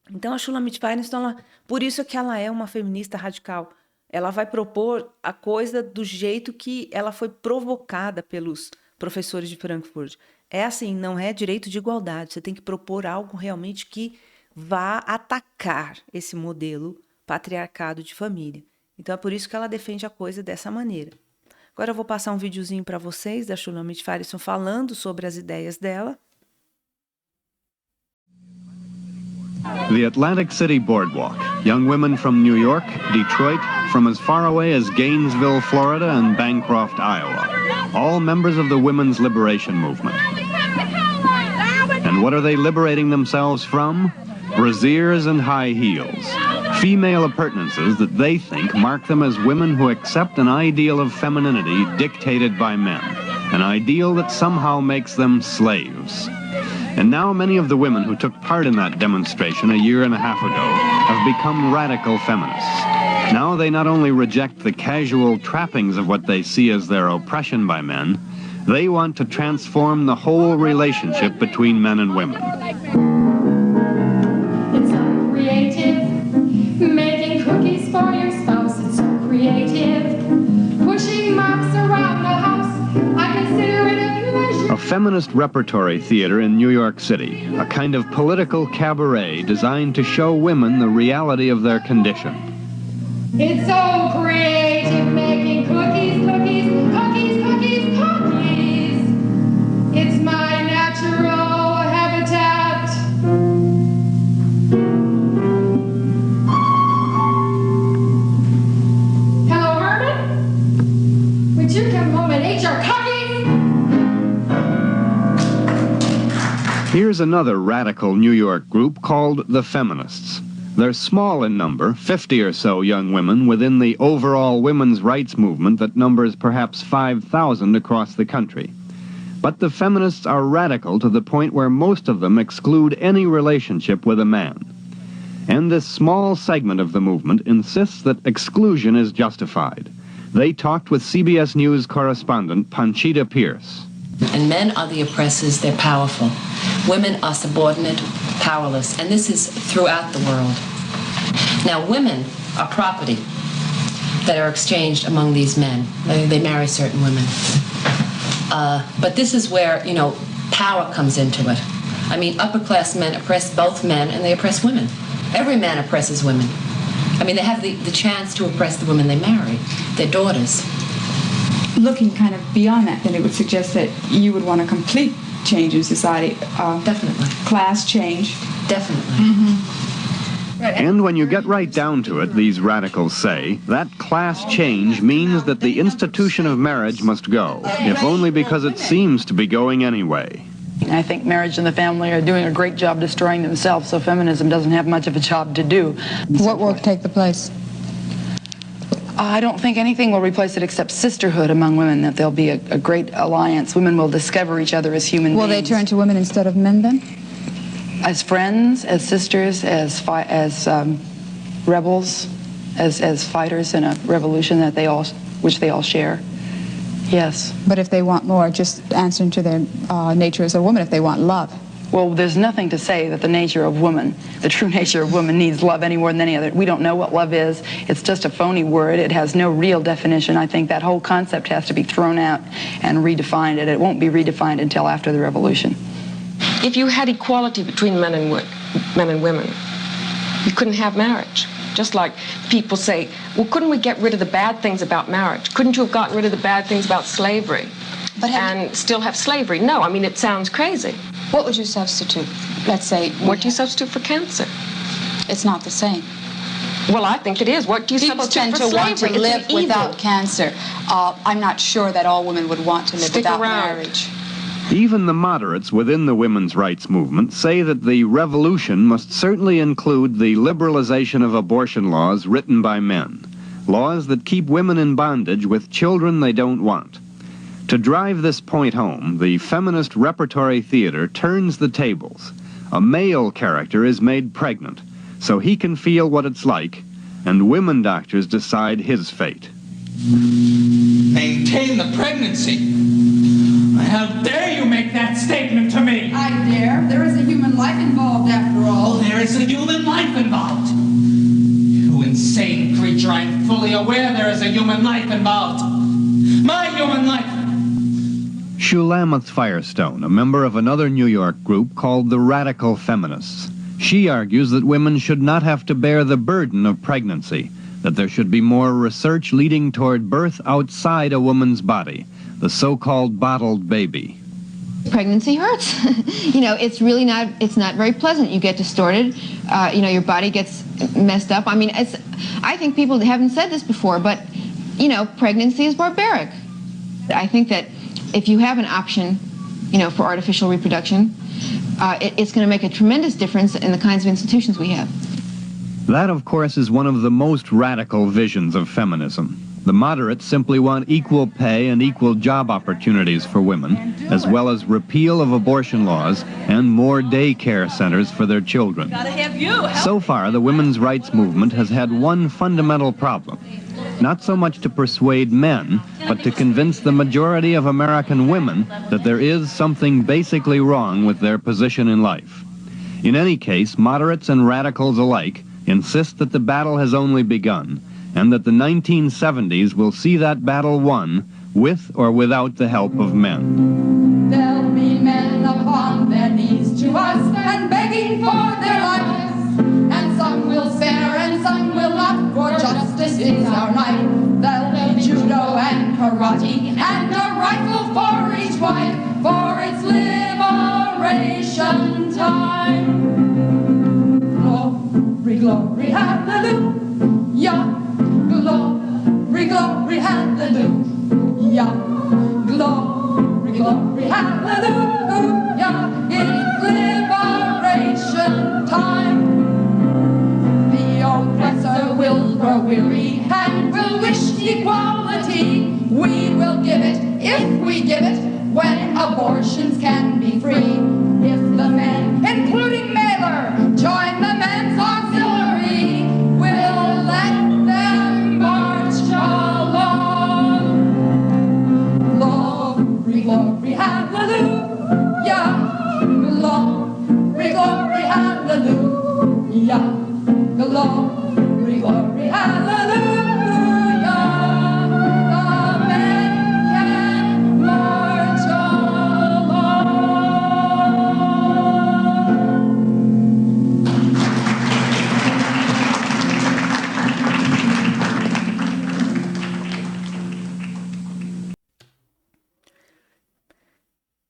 Então, a Shulamit Firestone, por isso que ela é uma feminista radical. Ela vai propor a coisa do jeito que ela foi provocada pelos professores de Frankfurt. É assim, não é direito de igualdade. Você tem que propor algo realmente que vá atacar esse modelo patriarcado de família. Então, é por isso que ela defende a coisa dessa maneira. Agora eu vou passar um videozinho para vocês da Shulamit Firestone falando sobre as ideias dela. The Atlantic City Boardwalk. Young women from New York, Detroit, from as far away as Gainesville, Florida, and Bancroft, Iowa. All members of the women's liberation movement. And what are they liberating themselves from? Brassieres and high heels. Female appurtenances that they think mark them as women who accept an ideal of femininity dictated by men. An ideal that somehow makes them slaves. And now many of the women who took part in that demonstration a year and a half ago have become radical feminists. Now they not only reject the casual trappings of what they see as their oppression by men, they want to transform the whole relationship between men and women. It's so creative, making cookies for your spouse. It's so creative, pushing mops around the house. I consider it a pleasure. A feminist repertory theater in New York City, a kind of political cabaret designed to show women the reality of their condition. It's so creative, making cookies, cookies, cookies, cookies, cookies. It's my natural habitat. Hello, Herman? Would you come home and eat your cookies? Here's another radical New York group called the Feminists. They're small in number, 50 or so young women within the overall women's rights movement that numbers perhaps 5,000 across the country. But the feminists are radical to the point where most of them exclude any relationship with a man. And this small segment of the movement insists that exclusion is justified. They talked with CBS News correspondent Panchita Pierce. And men are the oppressors, they're powerful. Women are subordinate, powerless, and this is throughout the world. Now, women are property that are exchanged among these men. They marry certain women. But this is where, power comes into it. I mean, upper-class men oppress both men, and they oppress women. Every man oppresses women. I mean, they have the chance to oppress the women they marry, their daughters. Looking kind of beyond that, then it would suggest that you would want a complete change in society. Definitely. Class change. Definitely. Mm-hmm. And when you get right down to it, these radicals say, that class change means that the institution of marriage must go, if only because it seems to be going anyway. I think marriage and the family are doing a great job destroying themselves, so feminism doesn't have much of a job to do. What will take the place? I don't think anything will replace it except sisterhood among women, that there'll be a great alliance. Women will discover each other as human beings. Will they turn to women instead of men then? As friends, as sisters, as rebels, as fighters in a revolution which they all share. Yes. But if they want more, just answering to their nature as a woman, if they want love. Well, there's nothing to say that the nature of woman, the true nature of woman, needs love any more than any other. We don't know what love is. It's just a phony word. It has no real definition. I think that whole concept has to be thrown out and redefined, and it won't be redefined until after the revolution. If you had equality between men and women, you couldn't have marriage. Just like people say, well, couldn't we get rid of the bad things about marriage? Couldn't you have gotten rid of the bad things about slavery? and still have slavery. No, I mean, it sounds crazy. What would you substitute? Let's say, What do you substitute for cancer? it's not the same. Well, I think it is. What do you People substitute tend for to want slavery? to It's live an evil. without cancer. I'm not sure that all women would want to live Stick without around. marriage. Even the moderates within the women's rights movement say that the revolution must certainly include the liberalization of abortion laws written by men, laws that keep women in bondage with children they don't want. To drive this point home, the feminist repertory theater turns the tables. A male character is made pregnant, so he can feel what it's like, and women doctors decide his fate. Maintain the pregnancy. How dare you make that statement to me? I dare. There is a human life involved after all. Oh, there is a human life involved. You insane creature, I'm fully aware there is a human life involved. My human life. Shulamith Firestone, a member of another New York group called the Radical Feminists. She argues that women should not have to bear the burden of pregnancy, that there should be more research leading toward birth outside a woman's body, the so-called bottled baby. Pregnancy hurts. It's really not, it's not very pleasant. You get distorted, your body gets messed up. I mean, I think people haven't said this before, but, pregnancy is barbaric. I think that if you have an option, for artificial reproduction, it's going to make a tremendous difference in the kinds of institutions we have. That, of course, is one of the most radical visions of feminism. The moderates simply want equal pay and equal job opportunities for women, as well as repeal of abortion laws and more daycare centers for their children. So far, the women's rights movement has had one fundamental problem. Not so much to persuade men, but to convince the majority of American women that there is something basically wrong with their position in life. In any case, moderates and radicals alike insist that the battle has only begun, and that the 1970s will see that battle won with or without the help of men. There'll be men upon their knees to us and begging for their lives, and some will spare and some will not, for justice is our right. There'll be judo and karate and a rifle for each wife, for it's liberation time. Glory, glory, hallelujah. Glory, glory, hallelujah. Glory, glory, hallelujah. It's liberation time. The oppressor will grow weary and will wish equality. We will give it, if we give it, when abortions can be free. If the men, including Mailer, join the men's auxiliary, we'll let them march along. Glory, glory, hallelujah. Glory, glory, hallelujah. Glory, glory, hallelujah. The men can march along.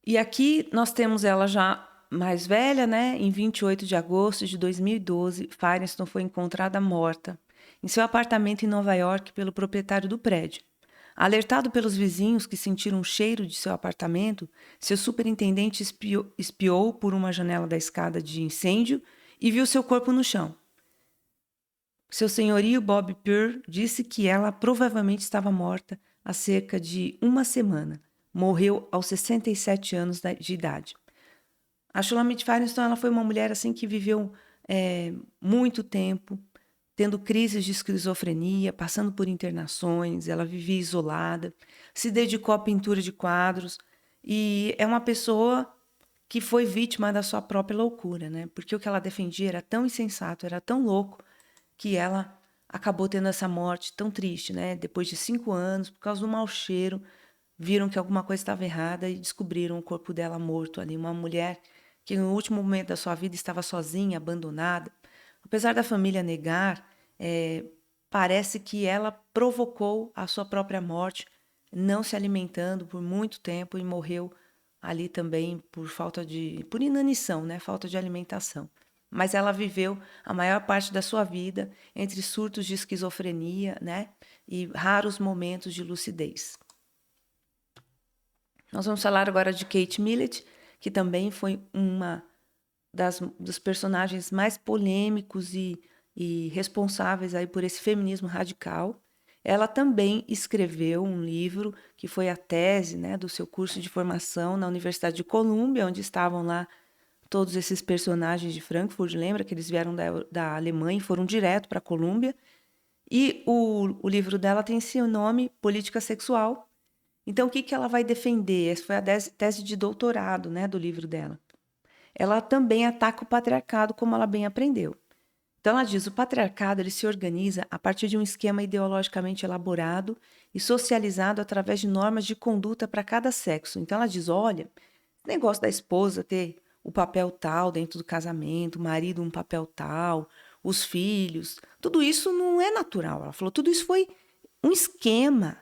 E aqui nós temos ela já mais velha, né? Em 28 de agosto de 2012, Firestone foi encontrada morta em seu apartamento em Nova York pelo proprietário do prédio. Alertado pelos vizinhos que sentiram um cheiro de seu apartamento, seu superintendente espiou por uma janela da escada de incêndio e viu seu corpo no chão. Seu senhorio Bob Pearl disse que ela provavelmente estava morta há cerca de uma semana. Morreu aos 67 anos de idade. A Shulamith Firestone, ela foi uma mulher assim que viveu muito tempo, tendo crises de esquizofrenia, passando por internações. Ela vivia isolada, se dedicou à pintura de quadros e é uma pessoa que foi vítima da sua própria loucura, né? Porque o que ela defendia era tão insensato, era tão louco, que ela acabou tendo essa morte tão triste, né? Depois de 5 anos, por causa do mau cheiro, viram que alguma coisa estava errada e descobriram o corpo dela morto ali. Uma mulher que no último momento da sua vida estava sozinha, abandonada. Apesar da família negar, parece que ela provocou a sua própria morte não se alimentando por muito tempo e morreu ali também por inanição, né? Falta de alimentação. Mas ela viveu a maior parte da sua vida entre surtos de esquizofrenia, né? E raros momentos de lucidez. Nós vamos falar agora de Kate Millett, que também foi uma dos personagens mais polêmicos e responsáveis aí por esse feminismo radical. Ela também escreveu um livro que foi a tese, né, do seu curso de formação na Universidade de Colômbia, onde estavam lá todos esses personagens de Frankfurt. Lembra que eles vieram da Alemanha e foram direto para a Colômbia? E o livro dela tem seu nome, Política Sexual. Então, o que ela vai defender? Essa foi a tese de doutorado, né, do livro dela. Ela também ataca o patriarcado, como ela bem aprendeu. Então, ela diz, o patriarcado ele se organiza a partir de um esquema ideologicamente elaborado e socializado através de normas de conduta para cada sexo. Então, ela diz, olha, esse negócio da esposa ter o papel tal dentro do casamento, o marido um papel tal, os filhos, tudo isso não é natural. Ela falou, tudo isso foi um esquema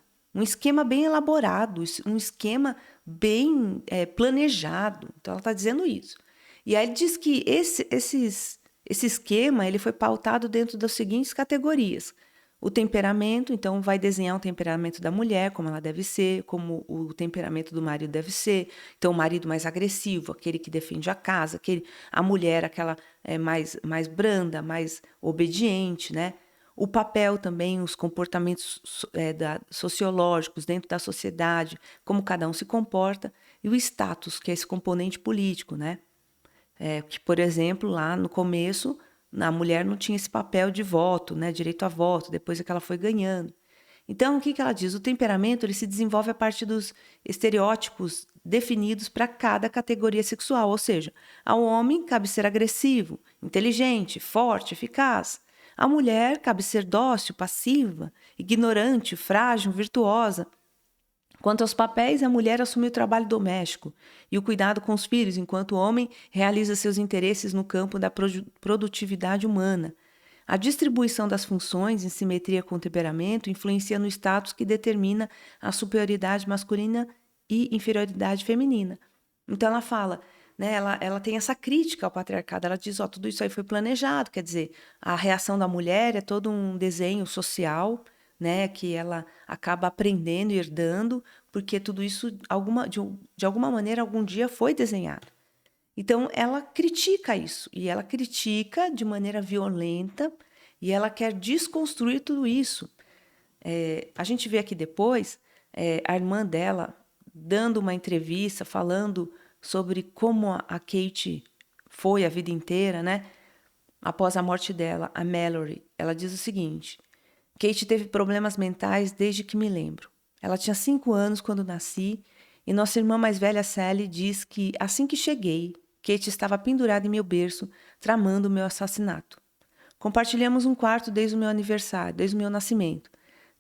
bem elaborado, um esquema bem planejado. Então, ela está dizendo isso. E aí ele diz que esse esquema ele foi pautado dentro das seguintes categorias. O temperamento, então, vai desenhar o temperamento da mulher, como ela deve ser, como o temperamento do marido deve ser. Então, o marido mais agressivo, aquele que defende a casa, a mulher, aquela mais branda, mais obediente, né? O papel também, os comportamentos sociológicos dentro da sociedade, como cada um se comporta, e o status, que é esse componente político, né? Que, por exemplo, lá no começo, a mulher não tinha esse papel de voto, né? Direito a voto, depois é que ela foi ganhando. Então, o que ela diz? O temperamento ele se desenvolve a partir dos estereótipos definidos para cada categoria sexual, ou seja, ao homem cabe ser agressivo, inteligente, forte, eficaz. A mulher cabe ser dócil, passiva, ignorante, frágil, virtuosa. Quanto aos papéis, a mulher assume o trabalho doméstico e o cuidado com os filhos, enquanto o homem realiza seus interesses no campo da produtividade humana. A distribuição das funções, em simetria com o temperamento, influencia no status que determina a superioridade masculina e inferioridade feminina. Então, ela fala... Né, ela tem essa crítica ao patriarcado. Ela diz, tudo isso aí foi planejado, quer dizer, a reação da mulher é todo um desenho social, né, que ela acaba aprendendo e herdando, porque tudo isso, de alguma maneira, algum dia foi desenhado. Então, ela critica isso, e ela critica de maneira violenta, e ela quer desconstruir tudo isso. A gente vê aqui depois a irmã dela dando uma entrevista, falando sobre como a Kate foi a vida inteira, né? Após a morte dela, a Mallory, ela diz o seguinte: Kate teve problemas mentais desde que me lembro. Ela tinha 5 anos quando nasci e nossa irmã mais velha, Sally, diz que assim que cheguei, Kate estava pendurada em meu berço, tramando o meu assassinato. Compartilhamos um quarto desde o meu aniversário, desde o meu nascimento.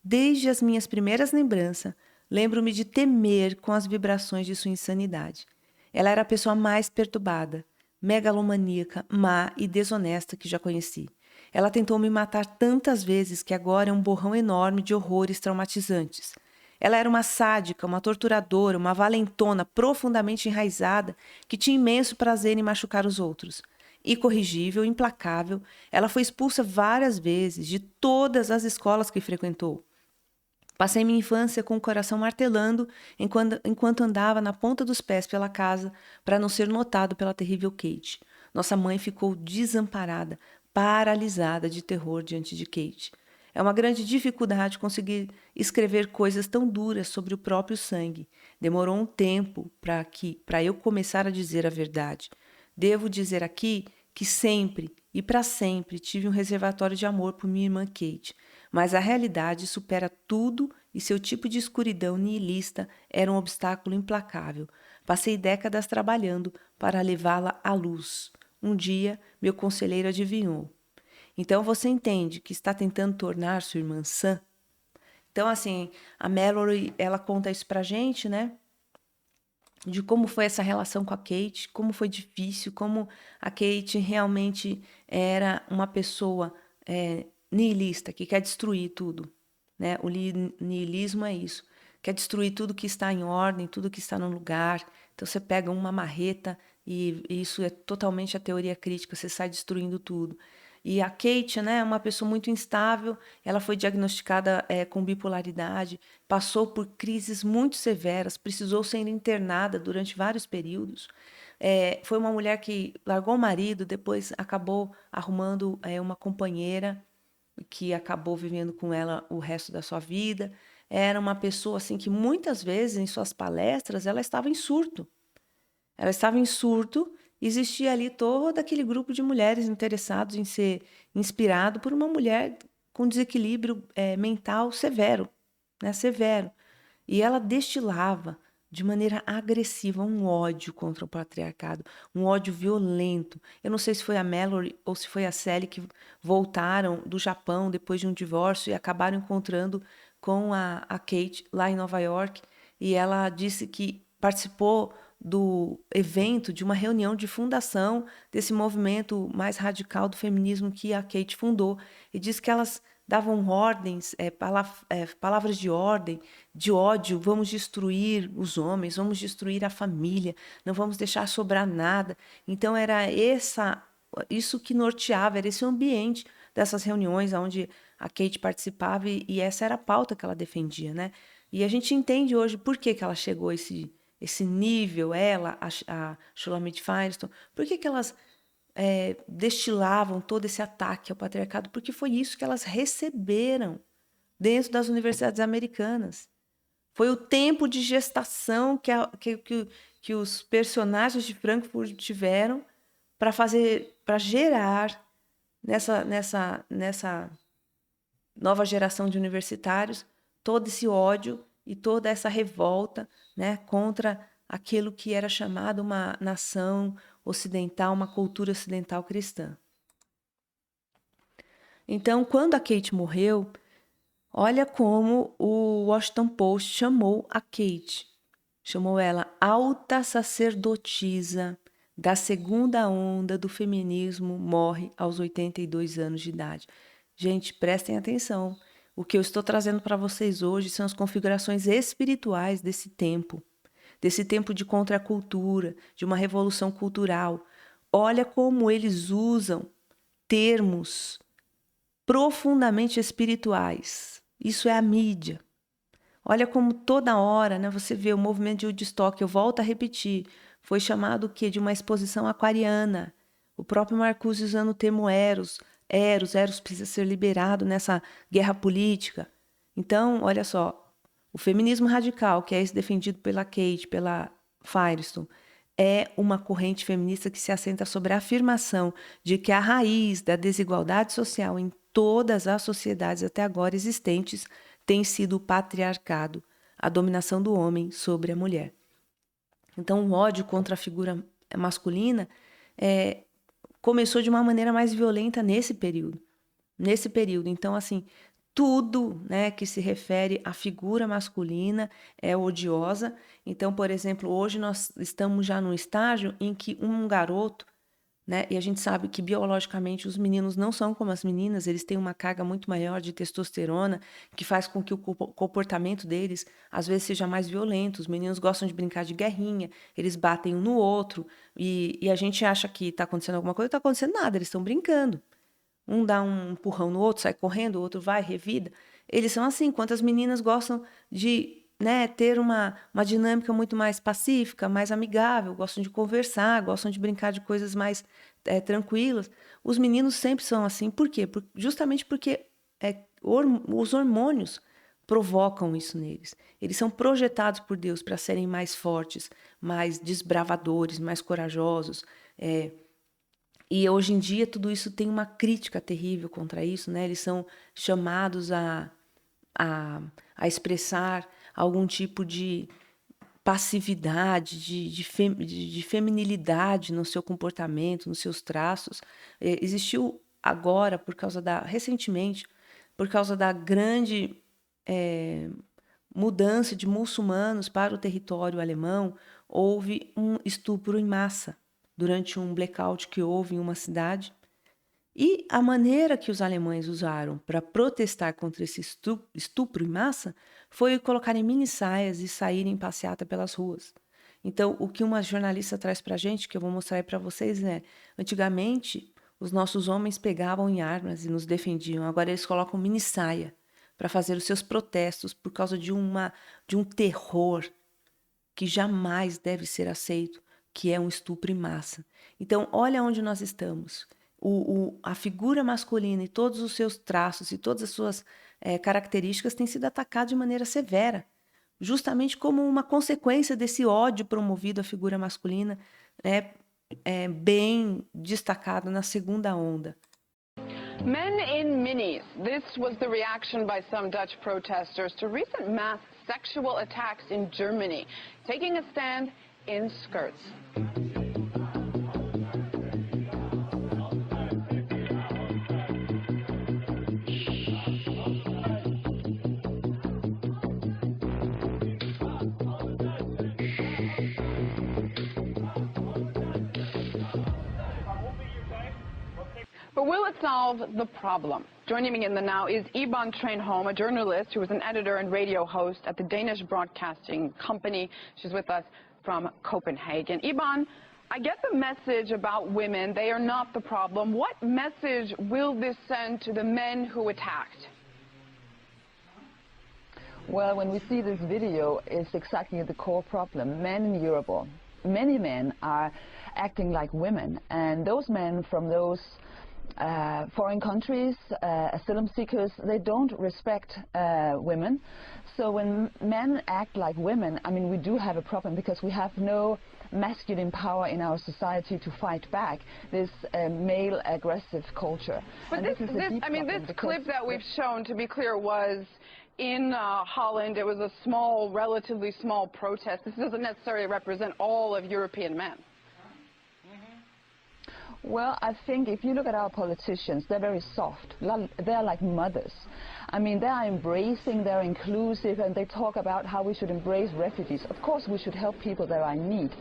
Desde as minhas primeiras lembranças, lembro-me de temer com as vibrações de sua insanidade. Ela era a pessoa mais perturbada, megalomaníaca, má e desonesta que já conheci. Ela tentou me matar tantas vezes que agora é um borrão enorme de horrores traumatizantes. Ela era uma sádica, uma torturadora, uma valentona profundamente enraizada que tinha imenso prazer em machucar os outros. Incorrigível, implacável, ela foi expulsa várias vezes de todas as escolas que frequentou. Passei minha infância com o coração martelando enquanto andava na ponta dos pés pela casa para não ser notado pela terrível Kate. Nossa mãe ficou desamparada, paralisada de terror diante de Kate. É uma grande dificuldade conseguir escrever coisas tão duras sobre o próprio sangue. Demorou um tempo para eu começar a dizer a verdade. Devo dizer aqui que sempre e para sempre tive um reservatório de amor por minha irmã Kate. Mas a realidade supera tudo e seu tipo de escuridão nihilista era um obstáculo implacável. Passei décadas trabalhando para levá-la à luz. Um dia, meu conselheiro adivinhou. Então, você entende que está tentando tornar sua irmã sã? Então, assim, a Mallory, ela conta isso pra gente, né? De como foi essa relação com a Kate, como foi difícil, como a Kate realmente era uma pessoa nihilista, que quer destruir tudo, né? O nihilismo é isso. quer destruir tudo que está em ordem, tudo que está no lugar. Então você pega uma marreta e isso é totalmente a teoria crítica, você sai destruindo tudo. E a Kate, né, é uma pessoa muito instável, ela foi diagnosticada com bipolaridade, passou por crises muito severas, precisou ser internada durante vários períodos. Foi uma mulher que largou o marido, depois acabou arrumando uma companheira que acabou vivendo com ela o resto da sua vida. Era uma pessoa assim que muitas vezes em suas palestras ela estava em surto. Ela estava em surto, existia ali todo aquele grupo de mulheres interessados em ser inspirado por uma mulher com desequilíbrio mental severo, né? Severo. E ela destilava de maneira agressiva um ódio contra o patriarcado, um ódio violento. Eu não sei se foi a Mallory ou se foi a Sally que voltaram do Japão depois de um divórcio e acabaram encontrando com a Kate lá em Nova York. E ela disse que participou do evento, de uma reunião de fundação desse movimento mais radical do feminismo que a Kate fundou. E disse que elas davam ordens, palavras de ordem, de ódio: vamos destruir os homens, vamos destruir a família, não vamos deixar sobrar nada. Então era isso que norteava, era esse ambiente dessas reuniões onde a Kate participava e essa era a pauta que ela defendia, né? E a gente entende hoje por que ela chegou a esse nível, ela, a Shulamit Firestone, por que elas destilavam todo esse ataque ao patriarcado? Porque foi isso que elas receberam dentro das universidades americanas. Foi o tempo de gestação que os personagens de Frankfurt tiveram para gerar nessa nova geração de universitários todo esse ódio e toda essa revolta, né, contra aquilo que era chamado uma nação ocidental, uma cultura ocidental cristã. Então, quando a Kate morreu, olha como o Washington Post chamou a Kate. Chamou ela alta sacerdotisa da segunda onda do feminismo, morre aos 82 anos de idade. Gente, prestem atenção. O que eu estou trazendo para vocês hoje são as configurações espirituais desse tempo de contracultura, de uma revolução cultural. Olha como eles usam termos profundamente espirituais. Isso é a mídia. Olha como toda hora, né, você vê o movimento de Woodstock, eu volto a repetir, foi chamado o quê? De uma exposição aquariana. O próprio Marcuse usando o termo Eros precisa ser liberado nessa guerra política. Então, olha só, o feminismo radical, que é esse defendido pela Kate, pela Firestone, é uma corrente feminista que se assenta sobre a afirmação de que a raiz da desigualdade social em todas as sociedades até agora existentes tem sido o patriarcado, a dominação do homem sobre a mulher. Então, o ódio contra a figura masculina começou de uma maneira mais violenta nesse período. Então, assim, tudo, né, que se refere à figura masculina é odiosa. Então, por exemplo, hoje nós estamos já num estágio em que um garoto, né, e a gente sabe que biologicamente os meninos não são como as meninas, eles têm uma carga muito maior de testosterona, que faz com que o comportamento deles às vezes seja mais violento. Os meninos gostam de brincar de guerrinha, eles batem um no outro, e a gente acha que está acontecendo alguma coisa, não está acontecendo nada, eles estão brincando. Um dá um empurrão no outro, sai correndo, o outro vai, revida. Eles são assim, enquanto as meninas gostam de, né, ter uma dinâmica muito mais pacífica, mais amigável, gostam de conversar, gostam de brincar de coisas mais tranquilas. Os meninos sempre são assim. Por quê? Justamente porque os hormônios provocam isso neles. Eles são projetados por Deus para serem mais fortes, mais desbravadores, mais corajosos. E hoje em dia tudo isso tem uma crítica terrível contra isso, né? Eles são chamados a expressar algum tipo de passividade, de feminilidade no seu comportamento, nos seus traços. Existiu agora, recentemente, por causa da grande mudança de muçulmanos para o território alemão, houve um estupro em massa durante um blackout que houve em uma cidade. E a maneira que os alemães usaram para protestar contra esse estupro em massa foi colocarem mini saias e saírem passeata pelas ruas. Então, o que uma jornalista traz para a gente, que eu vou mostrar aí para vocês, é: antigamente, os nossos homens pegavam em armas e nos defendiam. Agora eles colocam mini saia para fazer os seus protestos por causa de um terror que jamais deve ser aceito, que é um estupro em massa. Então, olha onde nós estamos. A figura masculina e todos os seus traços e todas as suas características têm sido atacados de maneira severa, justamente como uma consequência desse ódio promovido à figura masculina, bem destacado na segunda onda. Men in minis. This was the reaction by some Dutch protesters to recent mass sexual attacks in Germany, taking a stand in skirts. But will it solve the problem? Joining me in the now is Iban Trainholm, a journalist who is an editor and radio host at the Danish Broadcasting Company. She's with us from Copenhagen. Iban, I get the message about women. They are not the problem. What message will this send to the men who attacked? Well, when we see this video, it's exactly the core problem. Men in Europe, many men are acting like women, and those men from those foreign countries, asylum seekers, they don't respect women. So when men act like women, I mean, we do have a problem because we have no masculine power in our society to fight back this male aggressive culture. But this clip that we've shown, to be clear, was in Holland. It was a small, relatively small protest. This doesn't necessarily represent all of European men. Well, I think if you look at our politicians, they're very soft. They're like mothers. I mean, they are embracing, they're inclusive, and they talk about how we should embrace refugees. Of course, we should help people that are in need.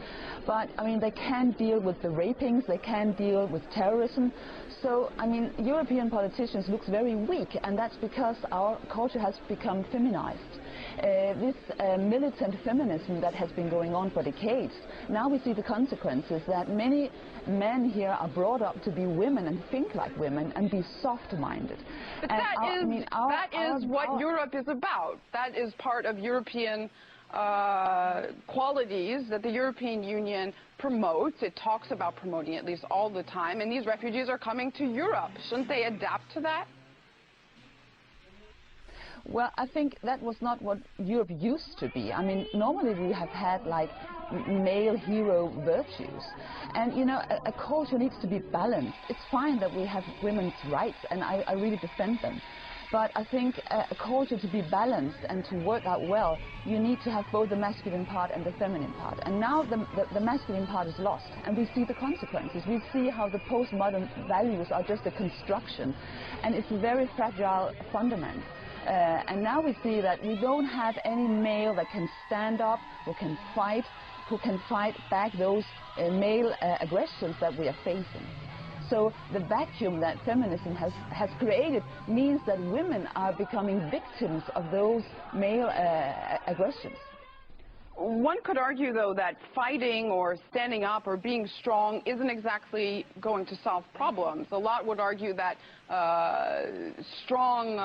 But, I mean, they can't deal with the rapings, they can't deal with terrorism. So, I mean, European politicians look very weak, and that's because our culture has become feminized. This militant feminism that has been going on for decades, now we see the consequences that many men here are brought up to be women and think like women and be soft-minded. But that is what Europe is about. That is part of European qualities that the European Union promotes. It talks about promoting at least all the time, and these refugees are coming to Europe. Shouldn't they adapt to that? Well, I think that was not what Europe used to be. I mean, normally we have had like male hero virtues. And, you know, a culture needs to be balanced. It's fine that we have women's rights, and I really defend them. But I think a culture to be balanced and to work out well, you need to have both the masculine part and the feminine part. And now the masculine part is lost, and we see the consequences. We see how the postmodern values are just a construction, and it's a very fragile fundament. And now we see that we don't have any male that can stand up, who can fight back those male aggressions that we are facing. So the vacuum that feminism has created means that women are becoming victims of those male aggressions. One could argue, though, that fighting or standing up or being strong isn't exactly going to solve problems. A lot would argue that strong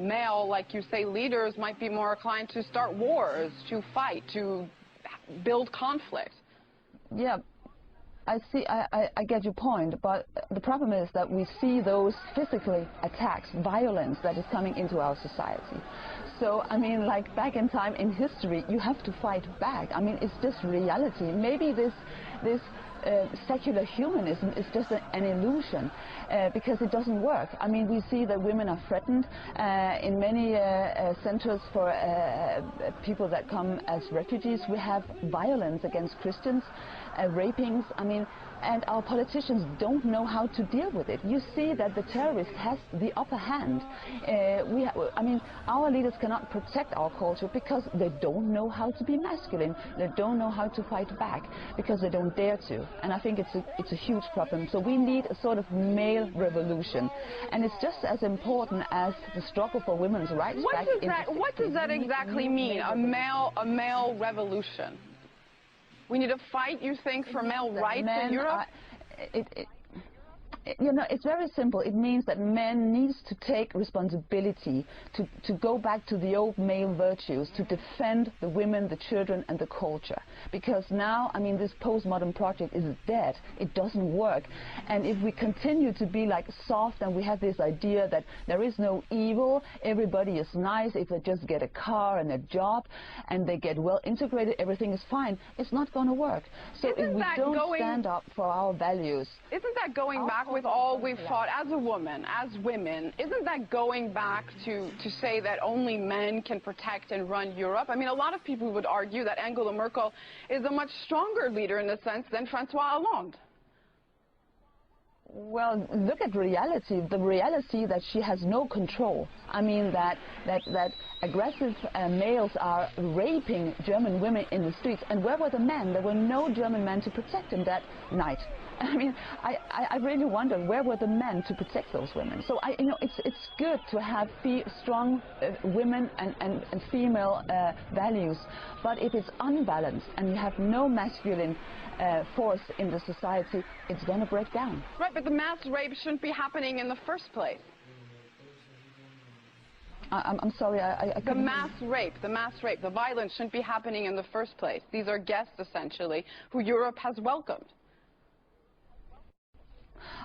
male, like you say, leaders might be more inclined to start wars, to fight, to build conflict. Yeah, I see. I get your point, but the problem is that we see those physical attacks, violence that is coming into our society. So, I mean, like back in time in history, you have to fight back. I mean, it's just reality. Maybe this secular humanism is just an illusion because it doesn't work. I mean, we see that women are threatened in many centers for people that come as refugees. We have violence against Christians, rapings. I mean, and our politicians don't know how to deal with it. You see that the terrorist has the upper hand. I mean, our leaders cannot protect our culture because they don't know how to be masculine. They don't know how to fight back because they don't dare to. And I think it's a huge problem. So we need a sort of male revolution. And it's just as important as the struggle for women's rights. What does that exactly mean, a male revolution? We need to fight, you think, for male rights in Europe? You know, it's very simple. It means that men needs to take responsibility to go back to the old male virtues, to defend the women, the children, and the culture. Because now, I mean, this postmodern project is dead. It doesn't work. And if we continue to be like soft and we have this idea that there is no evil, everybody is nice, if they just get a car and a job and they get well integrated, everything is fine, it's not going to work. So if we don't stand up for our values... Isn't that going back with all we've fought as a woman, as women? Isn't that going back to say that only men can protect and run Europe? I mean, a lot of people would argue that Angela Merkel is a much stronger leader in a sense than François Hollande. Well, look at reality. The reality that she has no control. I mean, that aggressive males are raping German women in the streets. And where were the men? There were no German men to protect them that night. I mean, I really wonder where were the men to protect those women. So you know, it's good to have strong women and female values, but if it's unbalanced and you have no masculine force in the society, it's going to break down. Right, but the mass rape shouldn't be happening in the first place. I'm sorry, the mass rape, the violence shouldn't be happening in the first place. These are guests, essentially, who Europe has welcomed.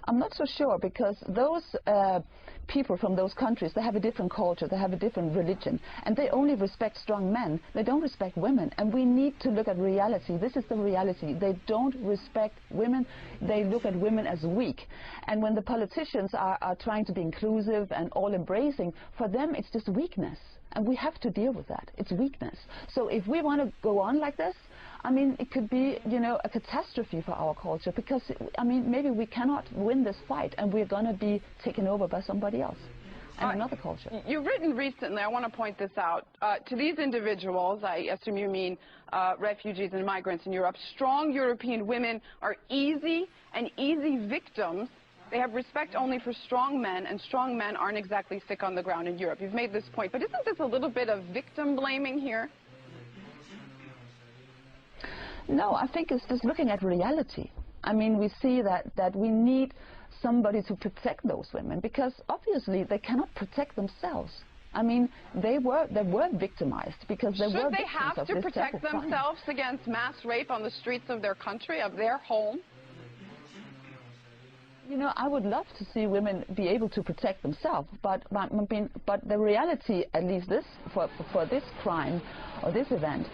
I'm not so sure, because those people from those countries, they have a different culture, they have a different religion, and they only respect strong men. They don't respect women, and we need to look at reality. This is the reality. They don't respect women. They look at women as weak. And when the politicians are trying to be inclusive and all-embracing, for them it's just weakness. And we have to deal with that. It's weakness. So if we want to go on like this, I mean, it could be, you know, a catastrophe for our culture, because, I mean, maybe we cannot win this fight and we're going to be taken over by somebody else and another culture. You've written recently, I want to point this out, to these individuals, I assume you mean refugees and migrants in Europe, strong European women are easy victims. They have respect only for strong men, and strong men aren't exactly sick on the ground in Europe. You've made this point, but isn't this a little bit of victim blaming here? No, I think it's just looking at reality. I mean, we see that we need somebody to protect those women, because obviously they cannot protect themselves. I mean, they were victimized because they were victims of this terrible crime. Should they have to protect themselves against mass rape on the streets of their country, of their home? You know, I would love to see women be able to protect themselves, but the reality, at least for this crime or this event,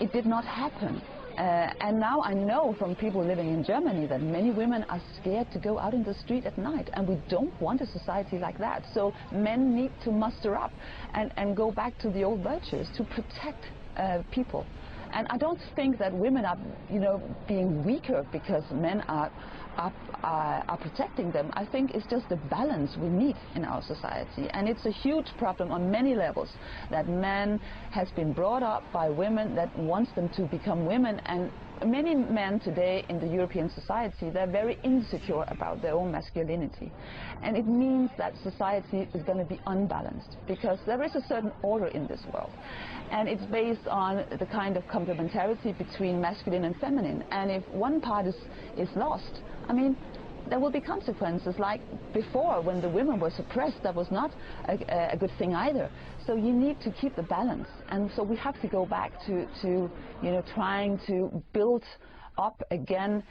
it did not happen. And now I know from people living in Germany that many women are scared to go out in the street at night, and we don't want a society like that. So men need to muster up and go back to the old virtues to protect people. And I don't think that women are, you know, being weaker because men are protecting them. I think it's just the balance we need in our society, and it's a huge problem on many levels, that men has been brought up by women that wants them to become women, and many men today in the European society, they're very insecure about their own masculinity, and it means that society is going to be unbalanced, because there is a certain order in this world, and it's based on the kind of complementarity between masculine and feminine, and if one part is lost, I mean, there will be consequences. Like before, when the women were suppressed, that was not a good thing either. So you need to keep the balance, and so we have to go back to you know, trying to build up again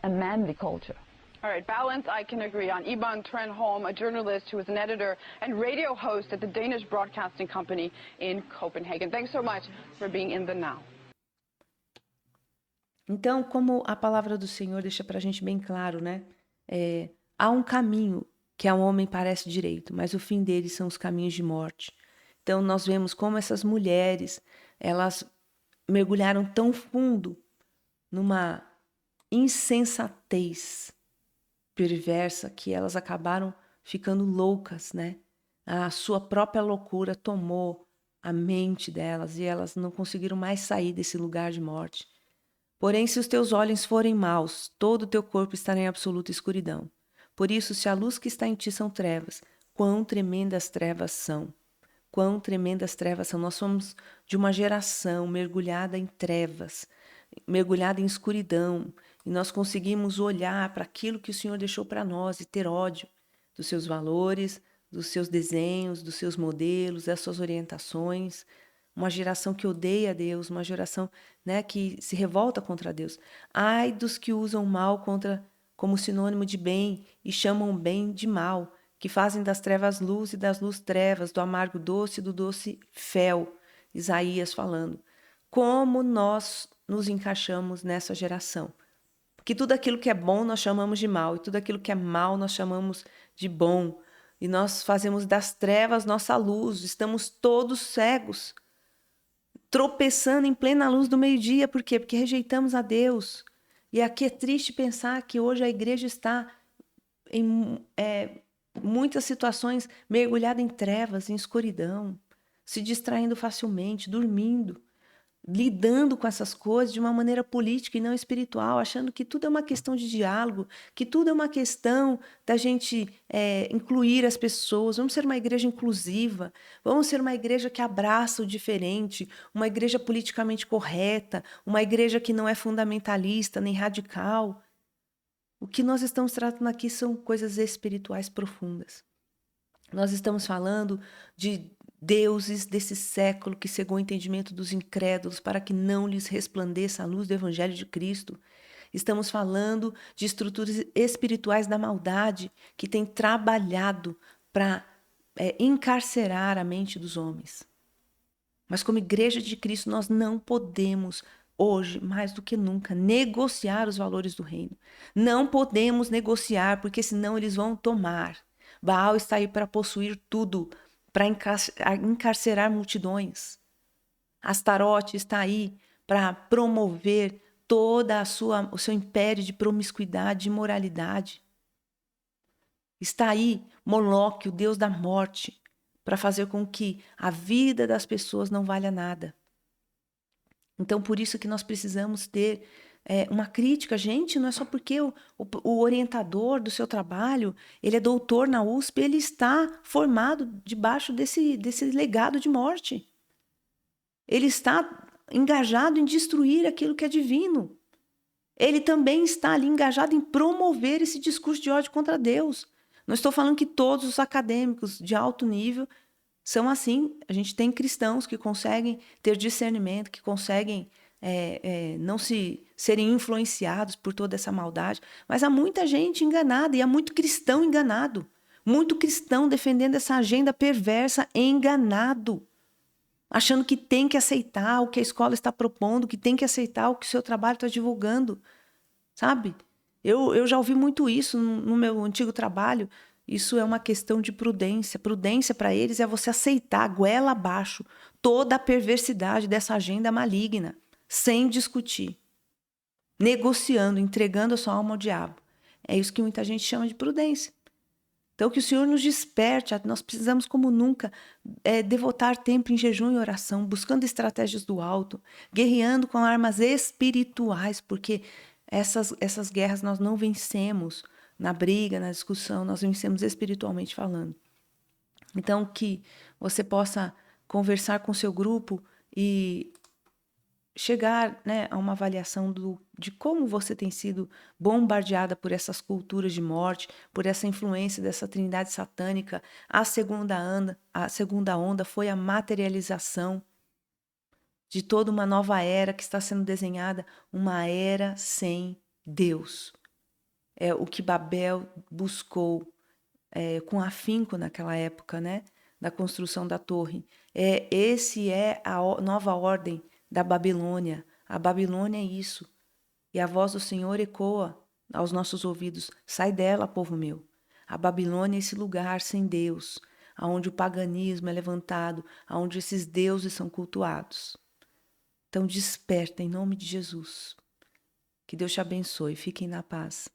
a manly culture. All right, balance I can agree on. Iban Trenholm, a journalist who is an editor and radio host at the Danish Broadcasting Company in Copenhagen. Thanks so much for being in the Now. Então, como a palavra do Senhor deixa para a gente bem claro, né? Há um caminho que ao homem parece direito, mas o fim dele são os caminhos de morte. Então, nós vemos como essas mulheres, elas mergulharam tão fundo numa insensatez perversa que elas acabaram ficando loucas, né? A sua própria loucura tomou a mente delas e elas não conseguiram mais sair desse lugar de morte. Porém, se os teus olhos forem maus, todo o teu corpo estará em absoluta escuridão. Por isso, se a luz que está em ti são trevas, quão tremendas trevas são. Quão tremendas trevas são. Nós somos de uma geração mergulhada em trevas, mergulhada em escuridão, e nós conseguimos olhar para aquilo que o Senhor deixou para nós e ter ódio dos seus valores, dos seus desenhos, dos seus modelos, das suas orientações. Uma geração que odeia a Deus, uma geração, né, que se revolta contra Deus. Ai dos que usam mal como sinônimo de bem e chamam bem de mal, que fazem das trevas luz e das luz trevas, do amargo doce e do doce fel. Isaías falando. Como nós nos encaixamos nessa geração? Porque tudo aquilo que é bom nós chamamos de mal, e tudo aquilo que é mal nós chamamos de bom. E nós fazemos das trevas nossa luz, estamos todos cegos, tropeçando em plena luz do meio-dia. Por quê? Porque rejeitamos a Deus. E aqui é triste pensar que hoje a igreja está em muitas situações mergulhada em trevas, em escuridão, se distraindo facilmente, dormindo, lidando com essas coisas de uma maneira política e não espiritual, achando que tudo é uma questão de diálogo, que tudo é uma questão da gente incluir as pessoas. Vamos ser uma igreja inclusiva, vamos ser uma igreja que abraça o diferente, uma igreja politicamente correta, uma igreja que não é fundamentalista nem radical. O que nós estamos tratando aqui são coisas espirituais profundas. Nós estamos falando de deuses desse século que cegou o entendimento dos incrédulos para que não lhes resplandeça a luz do Evangelho de Cristo. Estamos falando de estruturas espirituais da maldade que têm trabalhado para encarcerar a mente dos homens. Mas como igreja de Cristo, nós não podemos, hoje, mais do que nunca, negociar os valores do reino. Não podemos negociar, porque senão eles vão tomar. Baal está aí para possuir tudo, para encarcerar multidões. Astarote está aí para promover toda o seu império de promiscuidade, de imoralidade. Está aí Moloque, o deus da morte, para fazer com que a vida das pessoas não valha nada. Então, por isso que nós precisamos ter uma crítica. Gente, não é só porque o orientador do seu trabalho, ele é doutor na USP, ele está formado debaixo desse legado de morte. Ele está engajado em destruir aquilo que é divino. Ele também está ali engajado em promover esse discurso de ódio contra Deus. Não estou falando que todos os acadêmicos de alto nível são assim. A gente tem cristãos que conseguem ter discernimento, que conseguem não serem influenciados por toda essa maldade. Mas há muita gente enganada e há muito cristão enganado. Muito cristão defendendo essa agenda perversa, enganado. Achando que tem que aceitar o que a escola está propondo, que tem que aceitar o que o seu trabalho está divulgando. Sabe? Eu já ouvi muito isso no meu antigo trabalho. Isso é uma questão de prudência. Prudência para eles é você aceitar, goela abaixo, toda a perversidade dessa agenda maligna, sem discutir, negociando, entregando a sua alma ao diabo. É isso que muita gente chama de prudência. Então, que o Senhor nos desperte. Nós precisamos, como nunca, devotar tempo em jejum e oração, buscando estratégias do alto, guerreando com armas espirituais, porque essas guerras nós não vencemos na briga, na discussão, nós vencemos espiritualmente falando. Então, que você possa conversar com o seu grupo e chegar, né, a uma avaliação de como você tem sido bombardeada por essas culturas de morte, por essa influência dessa trindade satânica. A segunda onda foi a materialização de toda uma nova era que está sendo desenhada, uma era sem Deus. É o que Babel buscou com afinco naquela época, né, da construção da torre. Esse é a nova ordem da Babilônia. A Babilônia é isso. E a voz do Senhor ecoa aos nossos ouvidos. Sai dela, povo meu. A Babilônia é esse lugar sem Deus, onde o paganismo é levantado, onde esses deuses são cultuados. Então desperta em nome de Jesus. Que Deus te abençoe. Fiquem na paz.